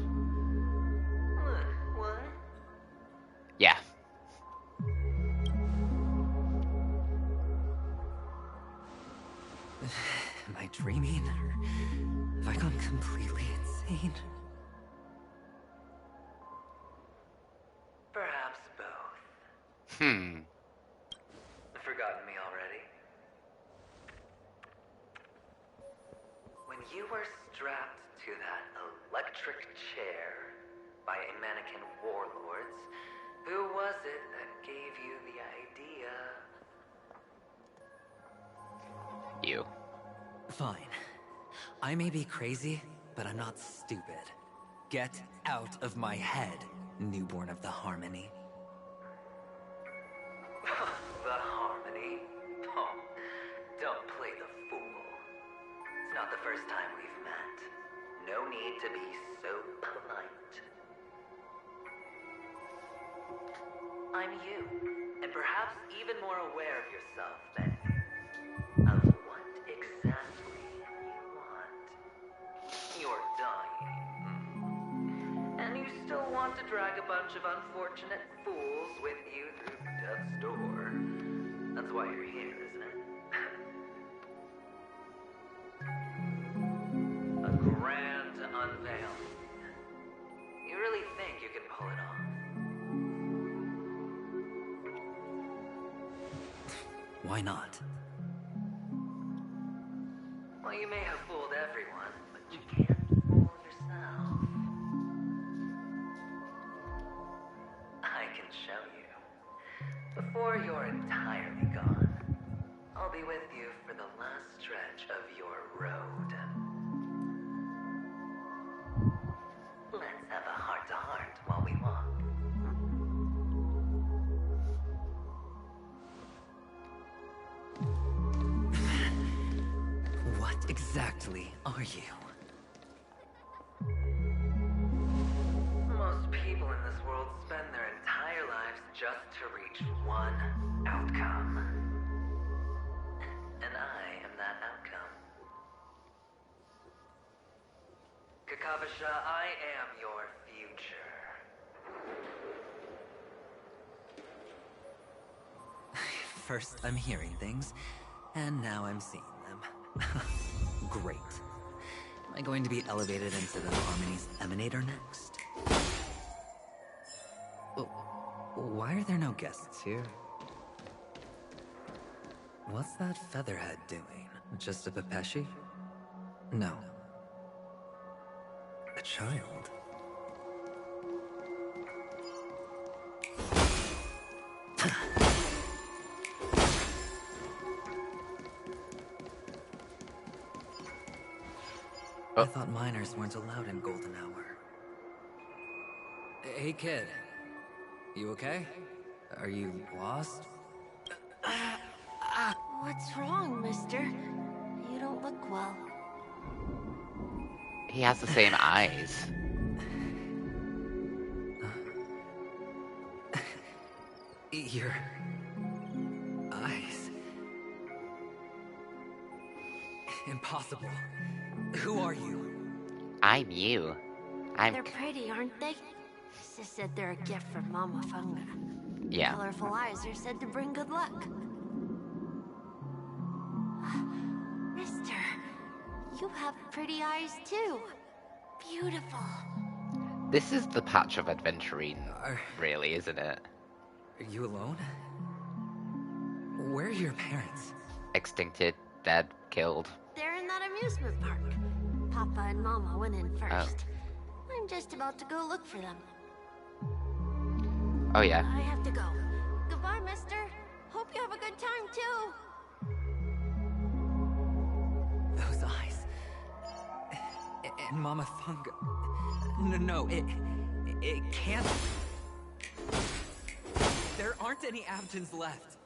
What? Yeah. Am I dreaming, or have I gone completely insane? Perhaps both. Forgotten me already? When you were strapped to that electric chair by a mannequin warlords, who was it that gave you the idea? You. Fine. I may be crazy, but I'm not stupid. Get out of my head, newborn of the Harmony. The Harmony? Oh, don't play the fool. It's not the first time we've met. No need to be so polite. I'm you, and perhaps even more aware of yourself than of what exactly you want. You're dying. And you still want to drag a bunch of unfortunate fools with you through death's door. That's why you're here, isn't it? A grand unveiling. You really think you can pull it off? Why not? Well, you may have fooled everyone, but you can't fool yourself. I can show you. Before you're entirely gone, I'll be with you for the last stretch of your road. Let's have a heart-to-heart while we walk. What exactly are you? Most people in this world spend their entire lives just to reach one outcome. And I am that outcome. Kakavasha, I am your future. First I'm hearing things, and now I'm seeing them. Great. Am I going to be elevated into the Harmony's Emanator next? Oh, why are there no guests here? What's that featherhead doing? Just a Pepeshi? No. A child? I thought minors weren't allowed in Golden Hour. Hey kid, you okay? Are you lost? What's wrong, mister? You don't look well. He has the same eyes. Your eyes. Impossible. Who are you? I'm you. They're pretty, aren't they? Sis said they're a gift from Mama Funga. Yeah. Colorful eyes are said to bring good luck. Mister, you have pretty eyes too. Beautiful. This is the patch of adventuring, really, isn't it? Are you alone? Where are your parents? Extincted, dead, killed. They're in that amusement park. Papa and Mama went in first. I'm just about to go look for them. Oh yeah. I have to go. Goodbye, mister. Hope you have a good time, too. Those eyes. And Mama Funga. No, it can't. There aren't any Abtons left.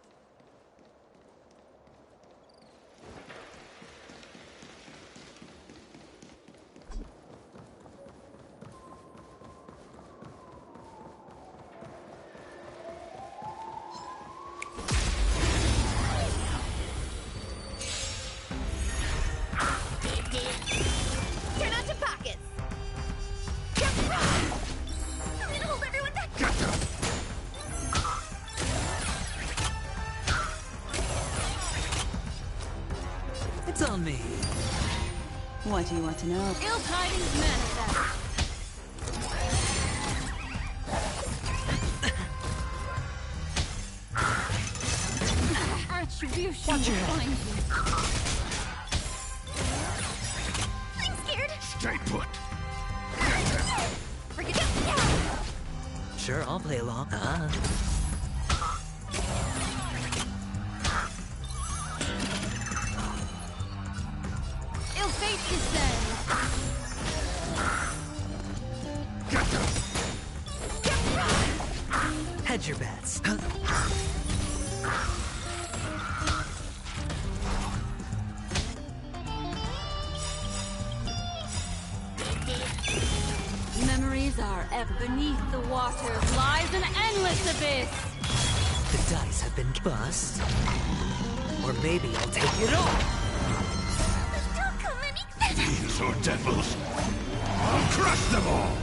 Turn out your pockets. I'm gonna hold everyone back. It's on me. What do you want to know? Ill tidings manifest. Attribution will find you. I'm scared. Stay put. Bring it down. Sure, I'll play along. Ill fate descends. Hedge your bets. Memories are ever beneath the waters lies an endless abyss. The dice have been bust. Or maybe I'll take it all. Don't come any Fiends or devils, I'll crush them all!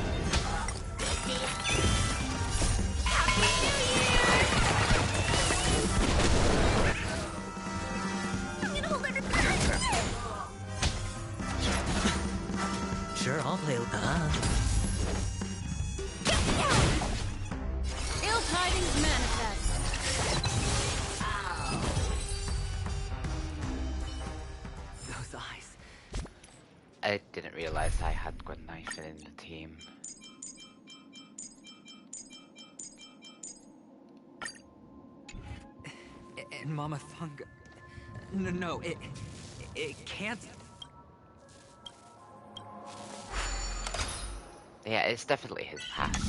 Ill tidings manifest. Those eyes. I didn't realize I had got knife in the team. And Mama Thunga. No, it can't. Yeah, it's definitely his past.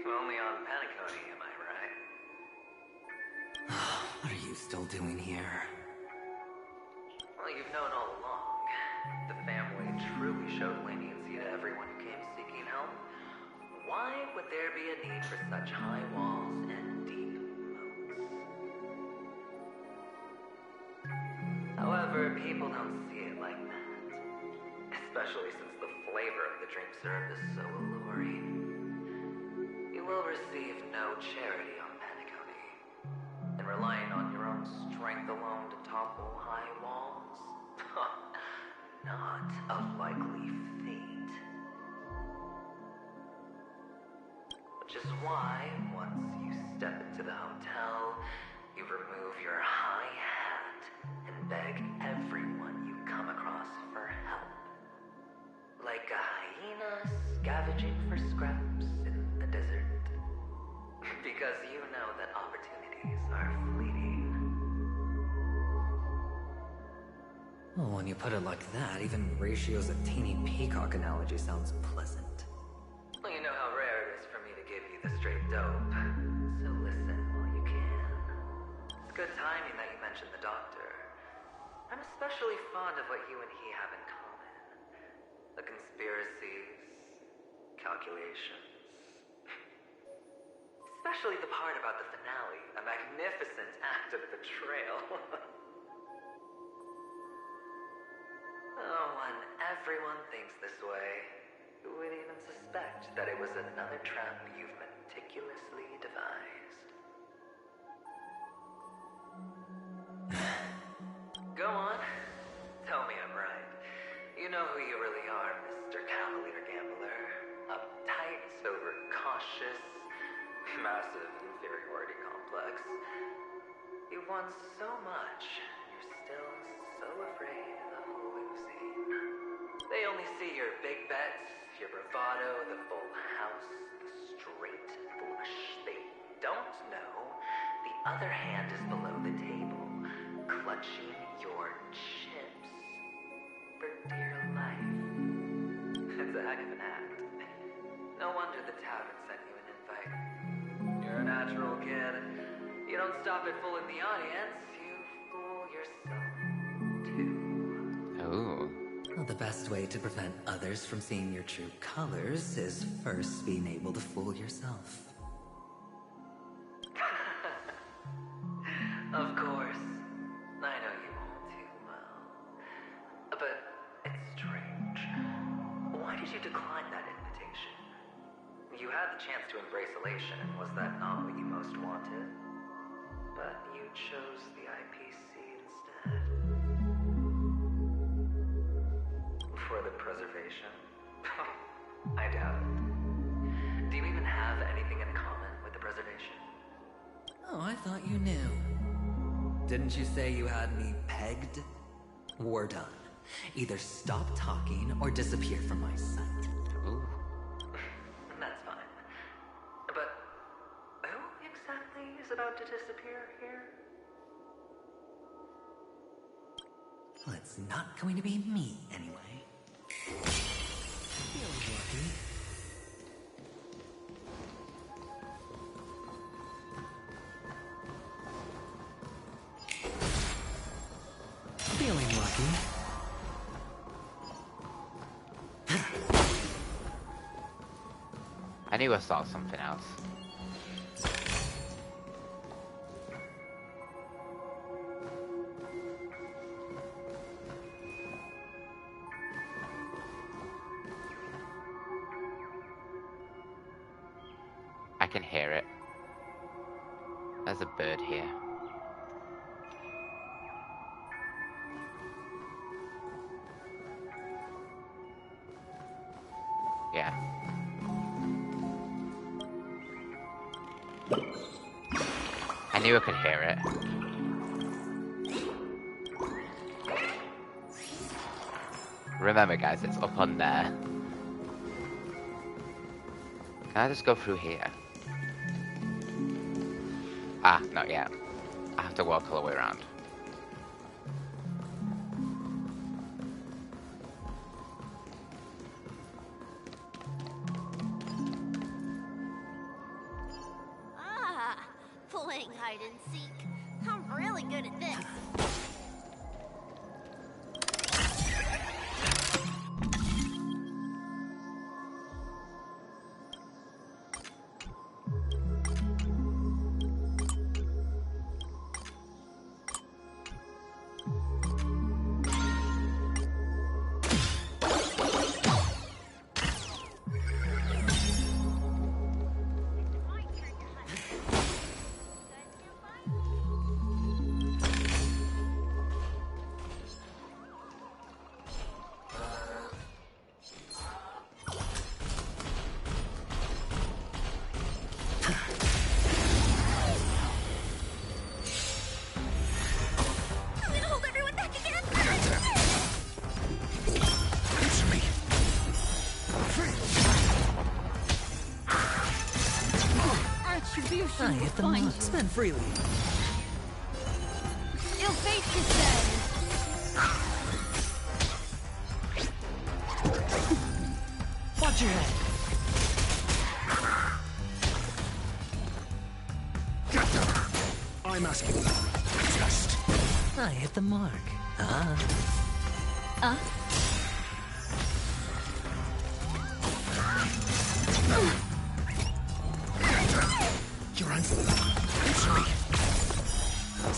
Only on Paniconi, am I right? What are you still doing here? Well, you've known all along. The family truly showed leniency to everyone who came seeking help. Why would there be a need for such high walls and deep moats? However, people don't see it like that. Especially since the flavor of the dream syrup is so alluring. You will receive no charity on Paniconi. And relying on your own strength alone to topple high walls? Not a likely fate. Which is why, once you step into the hotel, you remove your high hat and beg everyone you come across for help. Like a hyena scavenging for scraps in the desert. Because you know that opportunities are fleeting. Well, when you put it like that, even Ratio's a teeny peacock analogy sounds pleasant. Well, you know how rare it is for me to give you the straight dope. So listen while you can. It's good timing that you mentioned the doctor. I'm especially fond of what you and he have in common. The conspiracies, calculations. Especially the part about the finale, a magnificent act of betrayal. Oh, when everyone thinks this way, who would even suspect that it was another trap you've meticulously devised? Go on. Tell me I'm right. You know who you really are, Mr. Cavalier Gambler. Uptight, overcautious, massive inferiority complex. You won so much, you're still so afraid of losing. They only see your big bets, your bravado, the full house, the straight flush. They don't know the other hand is below the table, clutching your chips for dear life. It's a heck of an act. No wonder the tavern sent you an invite. You're a natural kid. You don't stop at fooling the audience, you fool yourself too. Oh. Well, the best way to prevent others from seeing your true colors is first being able to fool yourself. Of course. I know you all too well. But it's strange. Why did you decline that invitation? You had the chance to embrace elation, and was that not what you most wanted? But you chose the IPC instead. For the preservation? I doubt it. Do you even have anything in common with the preservation? Oh, I thought you knew. Didn't you say you had me pegged? We're done. Either stop talking or disappear from my sight. Ooh. That's fine. But who exactly is about to disappear here? Well, it's not going to be me, anyway. I knew I saw something else. I can hear it. There's a bird here. Yeah. I knew I could hear it. Remember guys, it's up on there. Can I just go through here? Ah, not yet. I have to walk all the way around. Ah, playing hide and seek. I'm really good at this. I hit the mark. Spend freely. Ill fate descends. Watch your head. I'm asking you. Just. I hit the mark. You're answering me.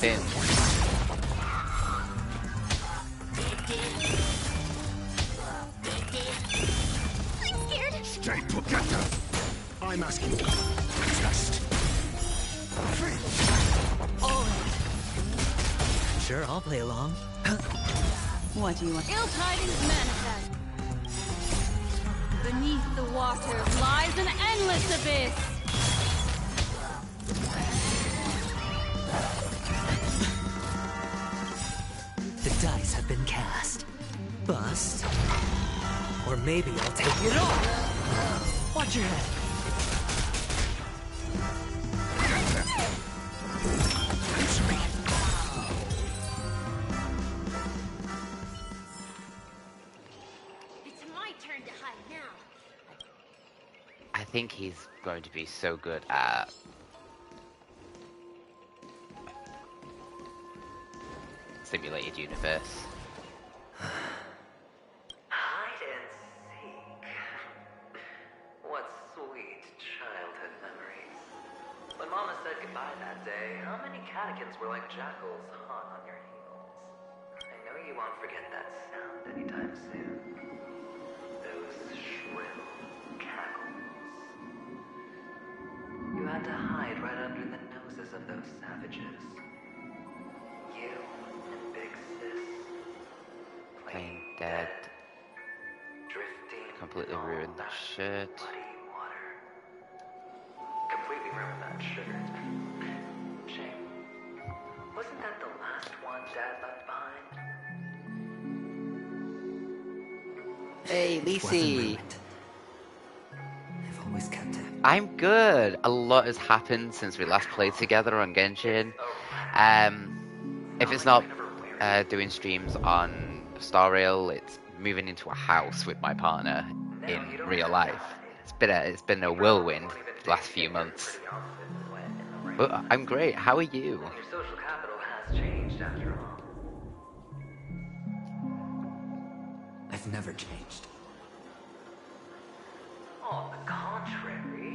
Thin. I'm scared. Stay put. I'm asking you. Just. Sure, I'll play along. What do you want? Ill tidings manifest. Beneath the waters lies an endless abyss. The dice have been cast. Bust. Or maybe I'll take it all. Watch your head. It's my turn to hide now. I think he's going to be so good at simulated universe. Hide and seek. What sweet childhood memories. When Mama said goodbye that day, how many catechins were like jackals hot on your heels? I know you won't forget that sound anytime soon. Those shrill cackles. You had to hide right under the noses of those savages. You and Big Sis Playing dead. Drifting Completely in all ruined the that shirt. muddy water. Completely ruined that shirt. Shame. Wasn't that the last one Dad left behind? Hey, Lisi. I've always kept it. I'm good. A lot has happened since we last played together on Genshin. If it's not doing streams on Star Rail, it's moving into a house with my partner in real life. It's been a whirlwind the last few months. But I'm great. How are you? Your social capital has changed after all. I've never changed. On the contrary,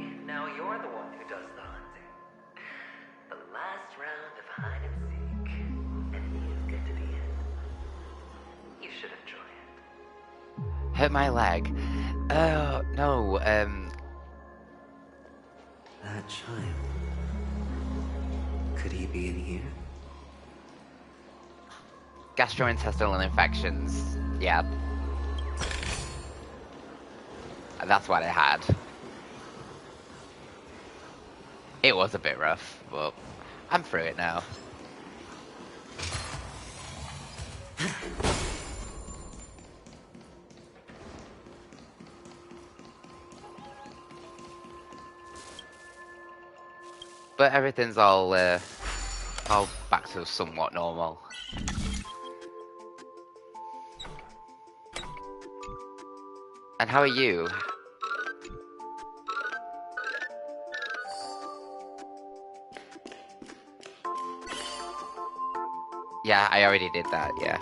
Hurt my leg. Oh, no, That child. Could he be in here? gastrointestinal infections. Yeah. That's what I had. It was a bit rough, but I'm through it now. But everything's all back to somewhat normal. And how are you? Yeah, I already did that, yeah.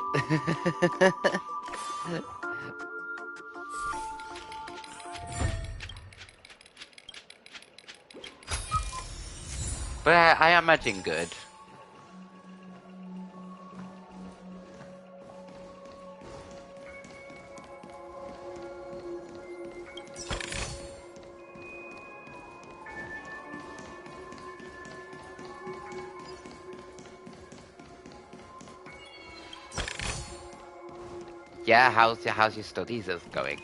But I imagine good. Yeah, how's your studies going?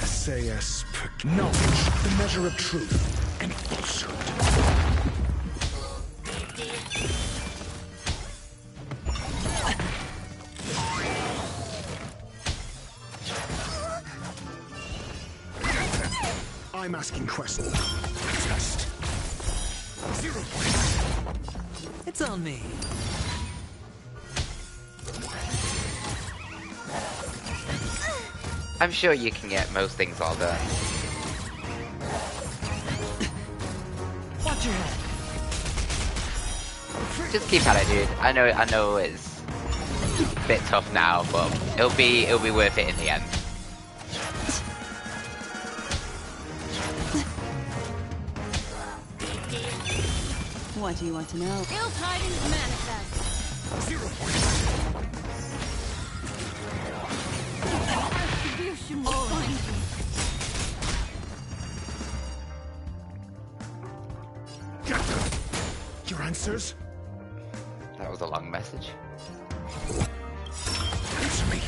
SAS knowledge, the measure of truth and falsehood. I'm asking questions. Test. 0 points. It's on me. I'm sure you can get most things all done. Watch your head. Just keep at it, dude. I know it's a bit tough now, but it'll be worth it in the end. What do you want to know? Ill tidings manifest. 0 points. Retribution will find you. Get them. Your answers? That was a long message. Answer me.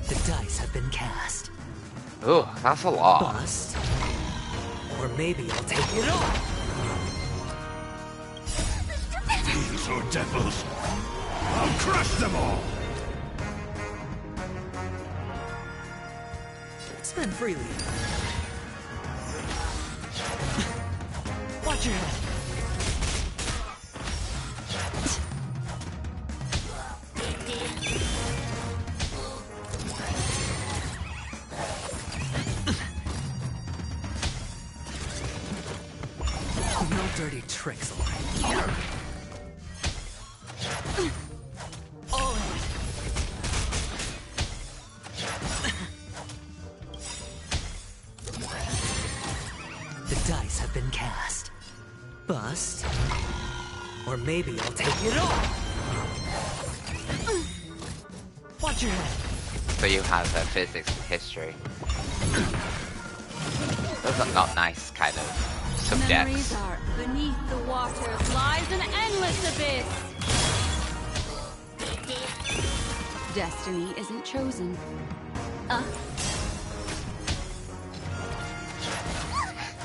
The dice have been cast. Ooh, that's a lot. Bust. Or maybe I'll take it all. Thieves or devils, I'll crush them all. Spend freely. Watch your head. No dirty tricks, alright? All in. The dice have been cast. Bust. Or maybe I'll take it all. Watch your head. So you have physics and history. Those are not nice kind of Memories subjects. are beneath the waters lies an endless abyss. Destiny isn't chosen.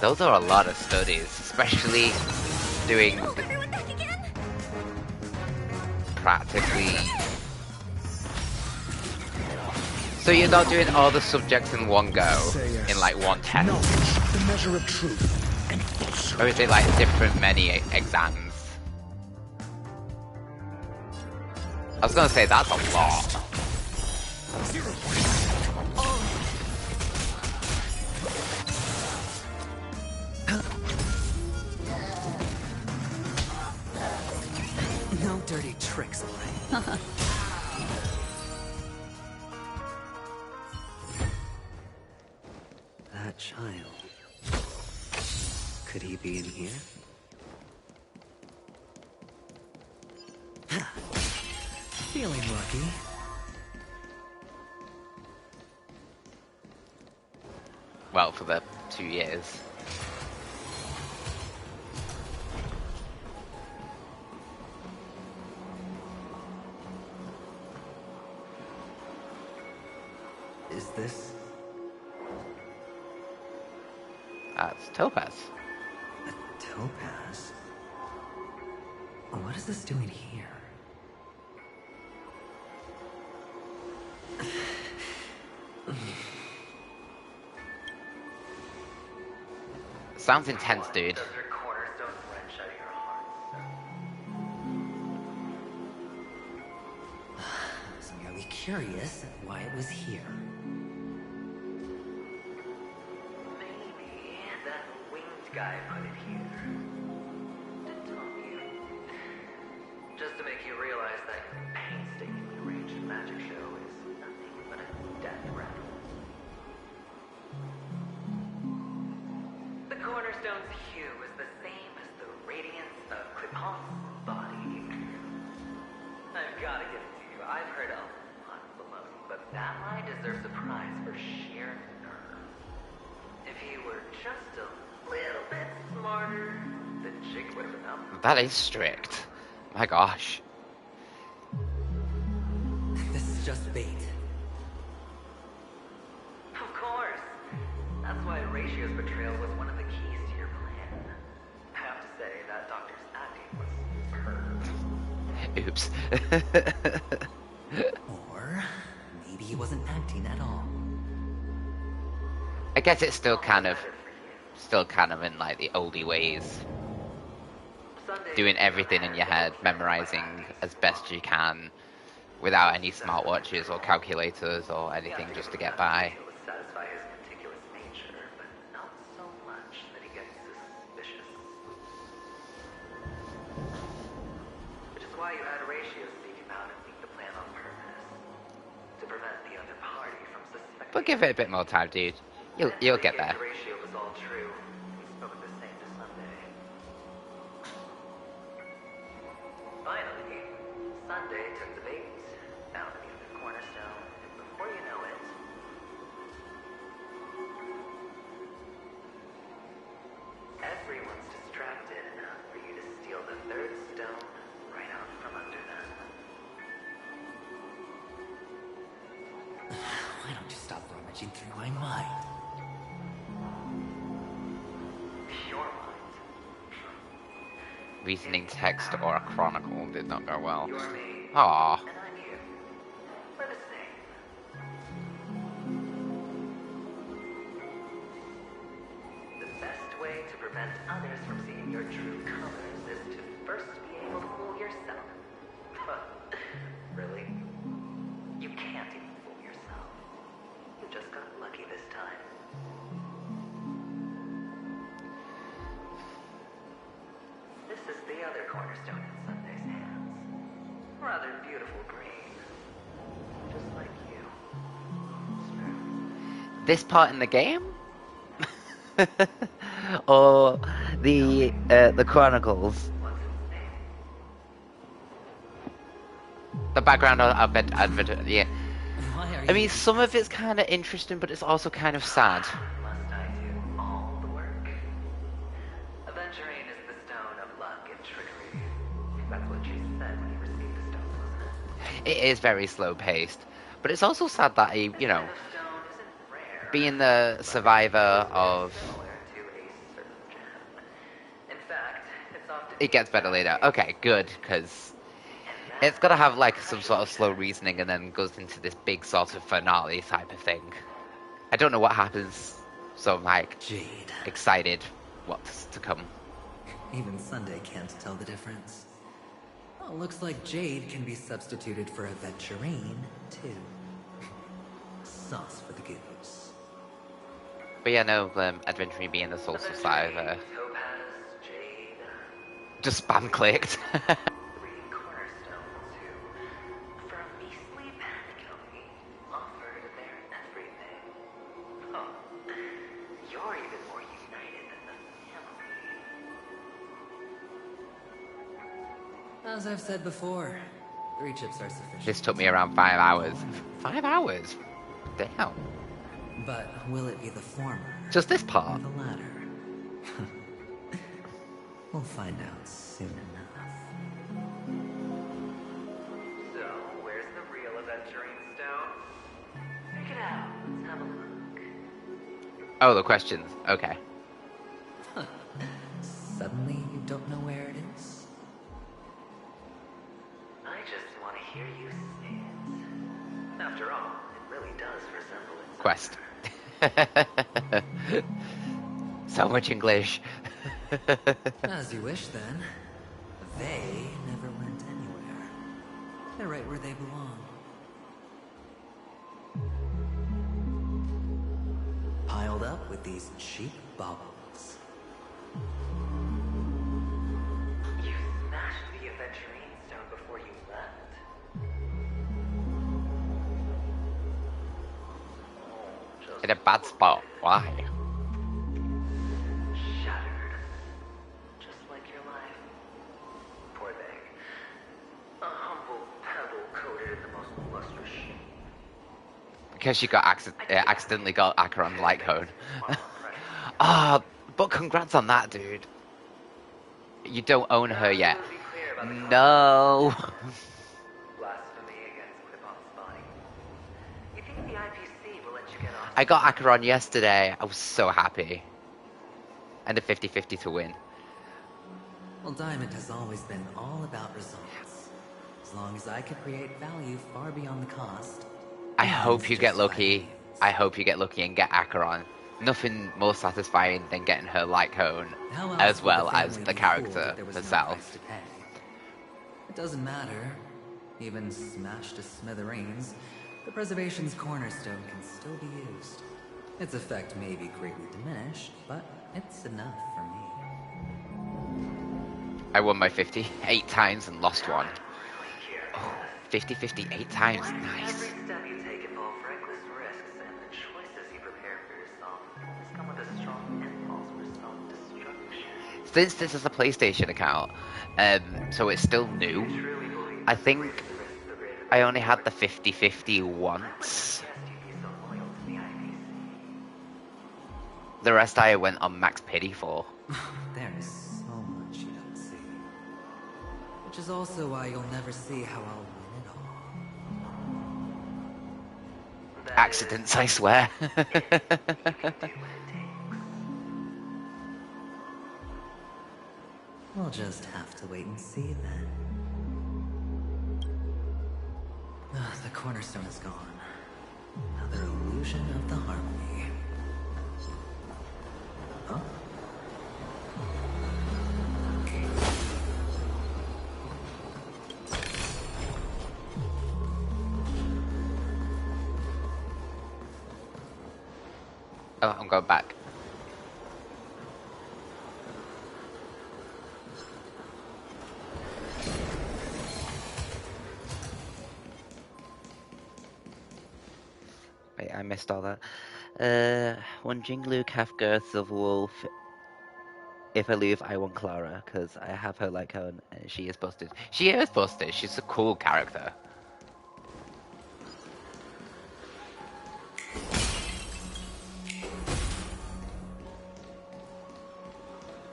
Those are a lot of studies, especially doing practically. So you're not doing all the subjects in one go, in like one test? Knowledge, the measure of truth and falsehood. Or is it like different many exams? I was gonna say that's a lot. 0 points. No dirty tricks, alright? That child. Could he be in here? Feeling lucky. Well, for the 2 years. Is this? It's Topaz. A topaz? What is this doing here? Sounds intense, dude. I was merely curious why it was here. Maybe that winged guy put it here. To taunt you. Just to make you realize that your painstakingly arranged magic show is nothing but a death rattle. The cornerstone's hue is the same as the radiance of Cliphoff's body. I've gotta give it to you. I've heard a lot of baloney, but that line deserves a prize for sheer nerve. If he were just a little bit smarter, the jig would have been up. That is strict. My gosh. This is just bait. Of course. That's why Ratio's betrayal was one of the keys to your plan. I have to say, that doctor's acting was superb. Oops. Or maybe he wasn't acting at all. I guess it's still kind of in like the oldie ways. Doing everything in your head, memorizing as best you can, without any smartwatches or calculators or anything, just to get by. Satisfy his meticulous nature, but not so much that he gets suspicious. Which is why you had Ratio sneak him out and leak the plan on purpose. To prevent the other party from suspecting. But give it a bit more time, dude. You'll get there. Ratio was all true. He spoke the same to Sunday. Finally, Sunday took the bait, found beneath the cornerstone, and before you know it, everyone's distracted enough for you to steal the third stone right out from under them. Why don't you stop rummaging through my mind? Your mind. Reasoning text or a chronicle did not go well. You're me. Aww. And I'm you. We're the same. The best way to prevent others from seeing your true colors is to first be able to fool yourself. Really? You can't even fool yourself. You just got lucky this time. This is the other cornerstone in Sunday's hands. Rather beautiful green. Just like you. This part in the game? Or the Chronicles? The background of it, yeah. I mean, some of it's kind of interesting, but it's also kind of sad. Must I do all the work? Aventurine is the stone of luck and trickery. That's what she said when you received the stone, wasn't it? It is very slow-paced, but it's also sad that he, you know, being the survivor of... It gets better later. Okay, good, because it's got to have like some sort of slow reasoning and then goes into this big sort of finale type of thing. I don't know what happens, so I'm like Jade. Excited what's to come. Even Sunday can't tell the difference. Well, looks like Jade can be substituted for Aventurine, too. Sauce for the goose. But yeah, no, Adventuring being the sole survivor. Just spam clicked. You're even more united than the family. As I've said before, 3 chips are sufficient. This took me around 5 hours. 5 hours? Damn. But will it be the former? Just this part? Or the latter? We'll find out soon enough. So, where's the real aventurine stone? Check it out. Let's have a look. Oh, the questions. Okay. Suddenly, you don't know where it is? I just want to hear you say it. After all, it really does resemble it. Quest. So much English. As you wish, then. They never went anywhere. They're right where they belong. Piled up with these cheap baubles. You smashed the aventurine stone before you left. In a bad spot. Why? Shattered. Just like your life. Poor thing. A humble pebble coated in the most lustrous sheen. Because you got accidentally got Acheron's light cone. Ah, but congrats on that, dude. You don't own her yet. No. Blasphemy against Quipon's body. You think the IPC will let you get off? I got Acheron yesterday. I was so happy. And a 50-50 to win. Well, Diamond has always been all about results. As long as I can create value far beyond the cost. I hope you get lucky. I hope you get lucky and get Acheron. Nothing more satisfying than getting her light cone, as well as the character herself. It doesn't matter. Even smashed to smithereens, the Preservation's cornerstone can still be used. Its effect may be greatly diminished, but it's enough for me. I won my 50 8 times and lost one. Oh, 50-50 8 times. Nice. Every step you take involves reckless risks, and the choices you prepare for yourself always come with a strong impulse for self-destruction. Since this is a PlayStation account, so it's still new, I think I only had the 50-50 once. The rest I went on max pity for. There is so much you don't see. Which is also why you'll never see how I'll win it all. Accidents, I swear. We'll just have to wait and see then. The cornerstone is gone. Another illusion of the harmony. Huh? Oh, I'm going back. Wait, I missed all that. One Jinglu Kafka Silver Wolf. If I leave, I want Clara, because I have her like her, and she is busted. She is busted. She's a cool character.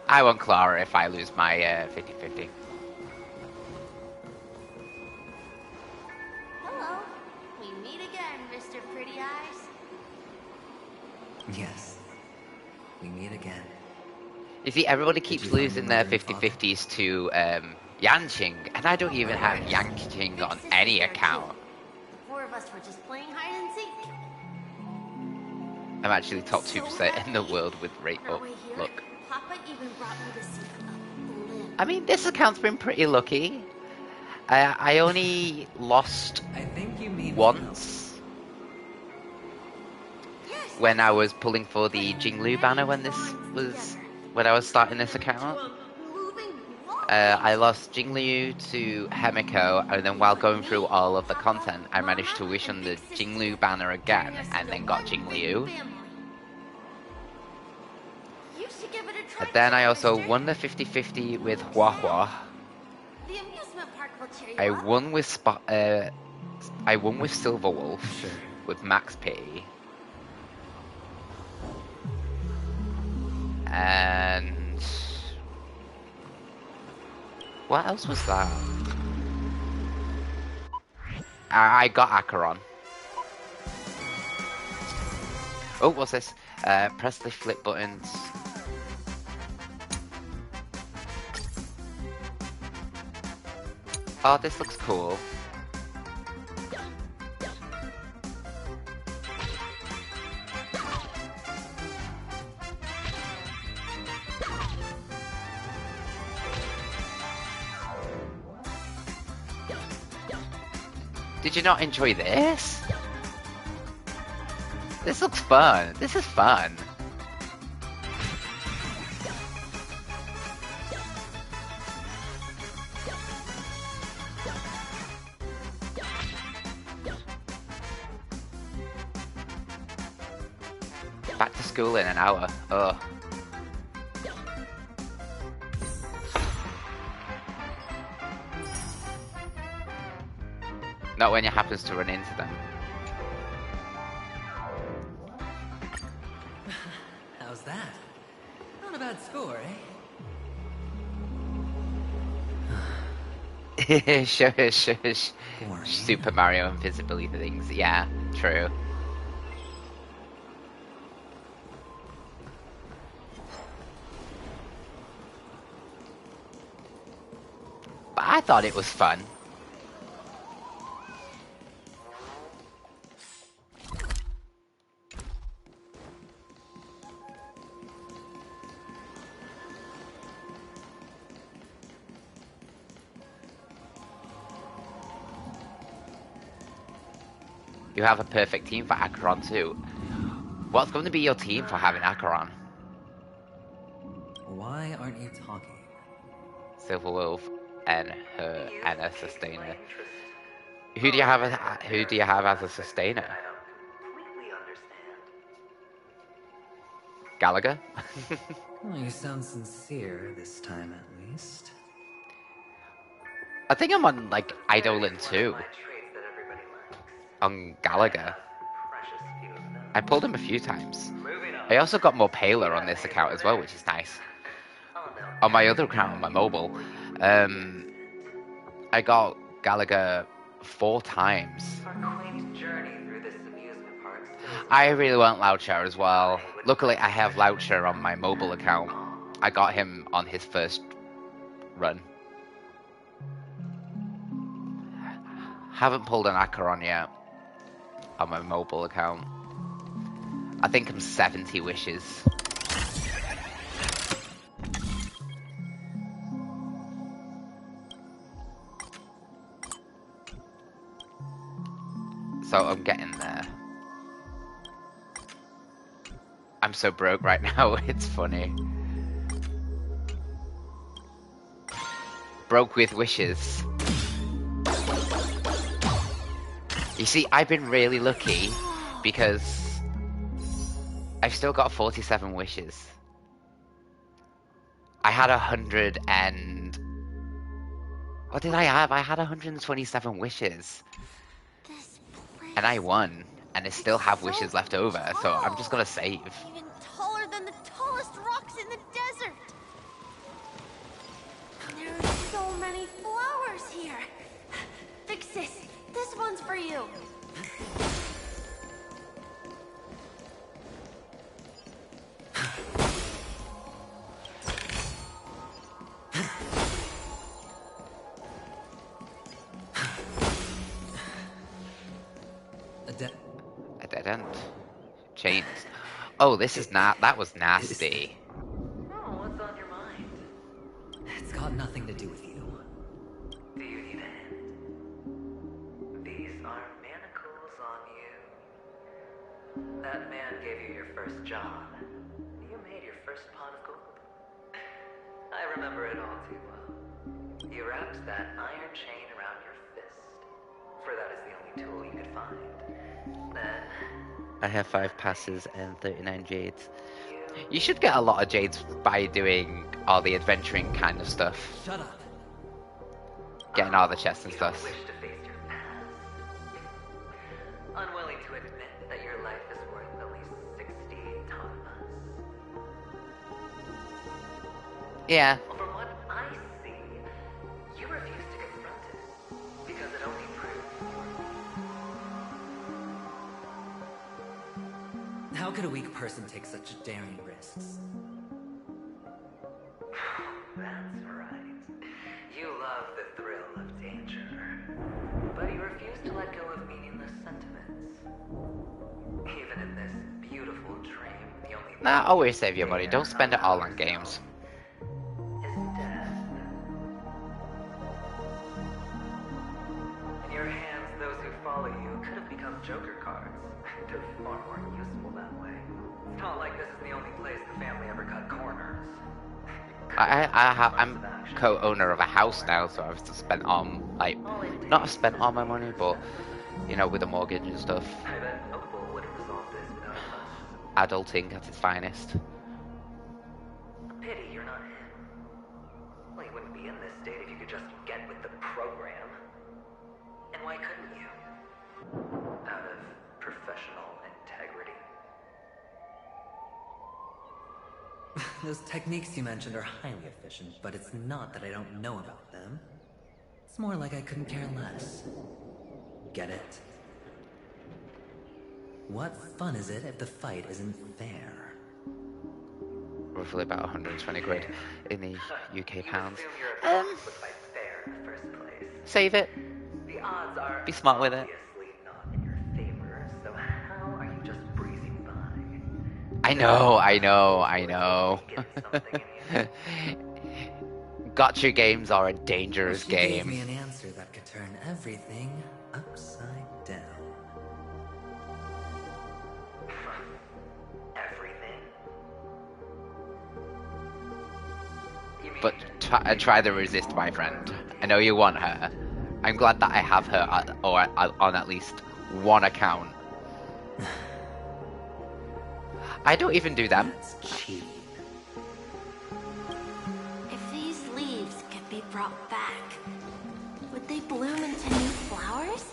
I want Clara if I lose my 50-50. Hello. We meet again, Mr. Pretty Eyes. Yes. We meet again. You see, everybody keeps losing their 50-50s to Yanqing, and I don't even have Yanqing on any account. The 4 of us were just playing hide and seek. I'm actually top 2% in the world with rate up. Look. Papa even brought me to see a blimp. I mean, this account's been pretty lucky. I only lost once when I was pulling for the Jinglu banner when I was starting this account. I lost Jinglu to Hemiko, and then while going through all of the content, I managed to wish on the Jinglu banner again, and then got Jinglu. But then I also won the 50-50 with Hua Hua. The amusement We'll cheer you I up. won with I won with Silver Wolf with Max P. And what else was that? I got Acheron. Oh, what's this? Press the flip buttons. Oh, this looks cool. Did you not enjoy this? This looks fun. This is fun. Back to school in an hour. Ugh. Not when it happens to run into them. How's that? Not a bad score, eh? Shush. Super Mario invisibility things. Yeah, true. But I thought it was fun. You have a perfect team for Acheron too. What's going to be your team for having Acheron? Why aren't you talking? Silver Wolf and her and a sustainer. Who do you have as a sustainer? Gallagher? Well, you sound sincere this time, at least. I think I'm on like Eidolon 2. On Gallagher. I pulled him a few times. I also got more Paler on this account as well, which is nice. On my other account, on my mobile, I got Gallagher 4 times. I really want Loucher as well. Luckily, I have Loucher on my mobile account. I got him on his first run. Haven't pulled an Acheron yet on my mobile account. I think I'm 70 wishes. So I'm getting there. I'm so broke right now, it's funny. Broke with wishes. You see, I've been really lucky because I've still got 47 wishes. I had 100 and... What did I have? I had 127 wishes. And I won. And I still have wishes left over, so I'm just gonna save. Even taller than the tallest rocks in the desert. There are so many flowers here. Vixis, this one's for you. A dead end. Chains. Oh, this is not. That was nasty. Oh, what's on your mind? It's got nothing to do with you. Do you need a hand? These are manacles on you. That man gave you your first job. You made your first pot of gold. I remember it all too well. You wrapped that iron chain around your fist, for that is the only tool you could find. Then... I have 5 passes and 39 jades. You should get a lot of jades by doing all the adventuring kind of stuff. Shut up. getting all the chests and stuff. Wish to face your past. Unwilling to admit that your life is worth at least 60 tamas. Yeah. Well, from what I see, you refuse to confront it because it only proves How could a weak person take such daring risks? That's right. You love the thrill of danger, but you refuse to let go of meaningless sentiments. Even in this beautiful dream, the only Nah, always save your money. Don't spend it all on games. is death. In your hands, those who follow you could have become Joker cards. They're far more useful that way. It's not like this is the only place the family ever cut corners. I'm co-owner of a house now, so I've spent on, like, not spent all my money, but, you know, with the mortgage and stuff. I bet Opal would have resolved this without a fuss. Adulting at its finest. Pity you're not him. Well, you wouldn't be in this state if you could just get with the program. And why couldn't you? Out of professional integrity. Those techniques you mentioned are highly efficient, but it's not that I don't know about them. It's more like I couldn't care less. Get it? What fun is it if the fight isn't fair? Roughly about 120 quid in the UK pounds. Save it. The odds are Be smart with it. obviously not in your favor, so how are you just breezing by? I know. Gotcha games are a dangerous She gave game. me an answer that could turn everything upside down. Everything? But try to resist, my friend. I know you want her. I'm glad that I have her on at least one account. I don't even do them. That's cheap. If these leaves could be brought back, would they bloom into new flowers?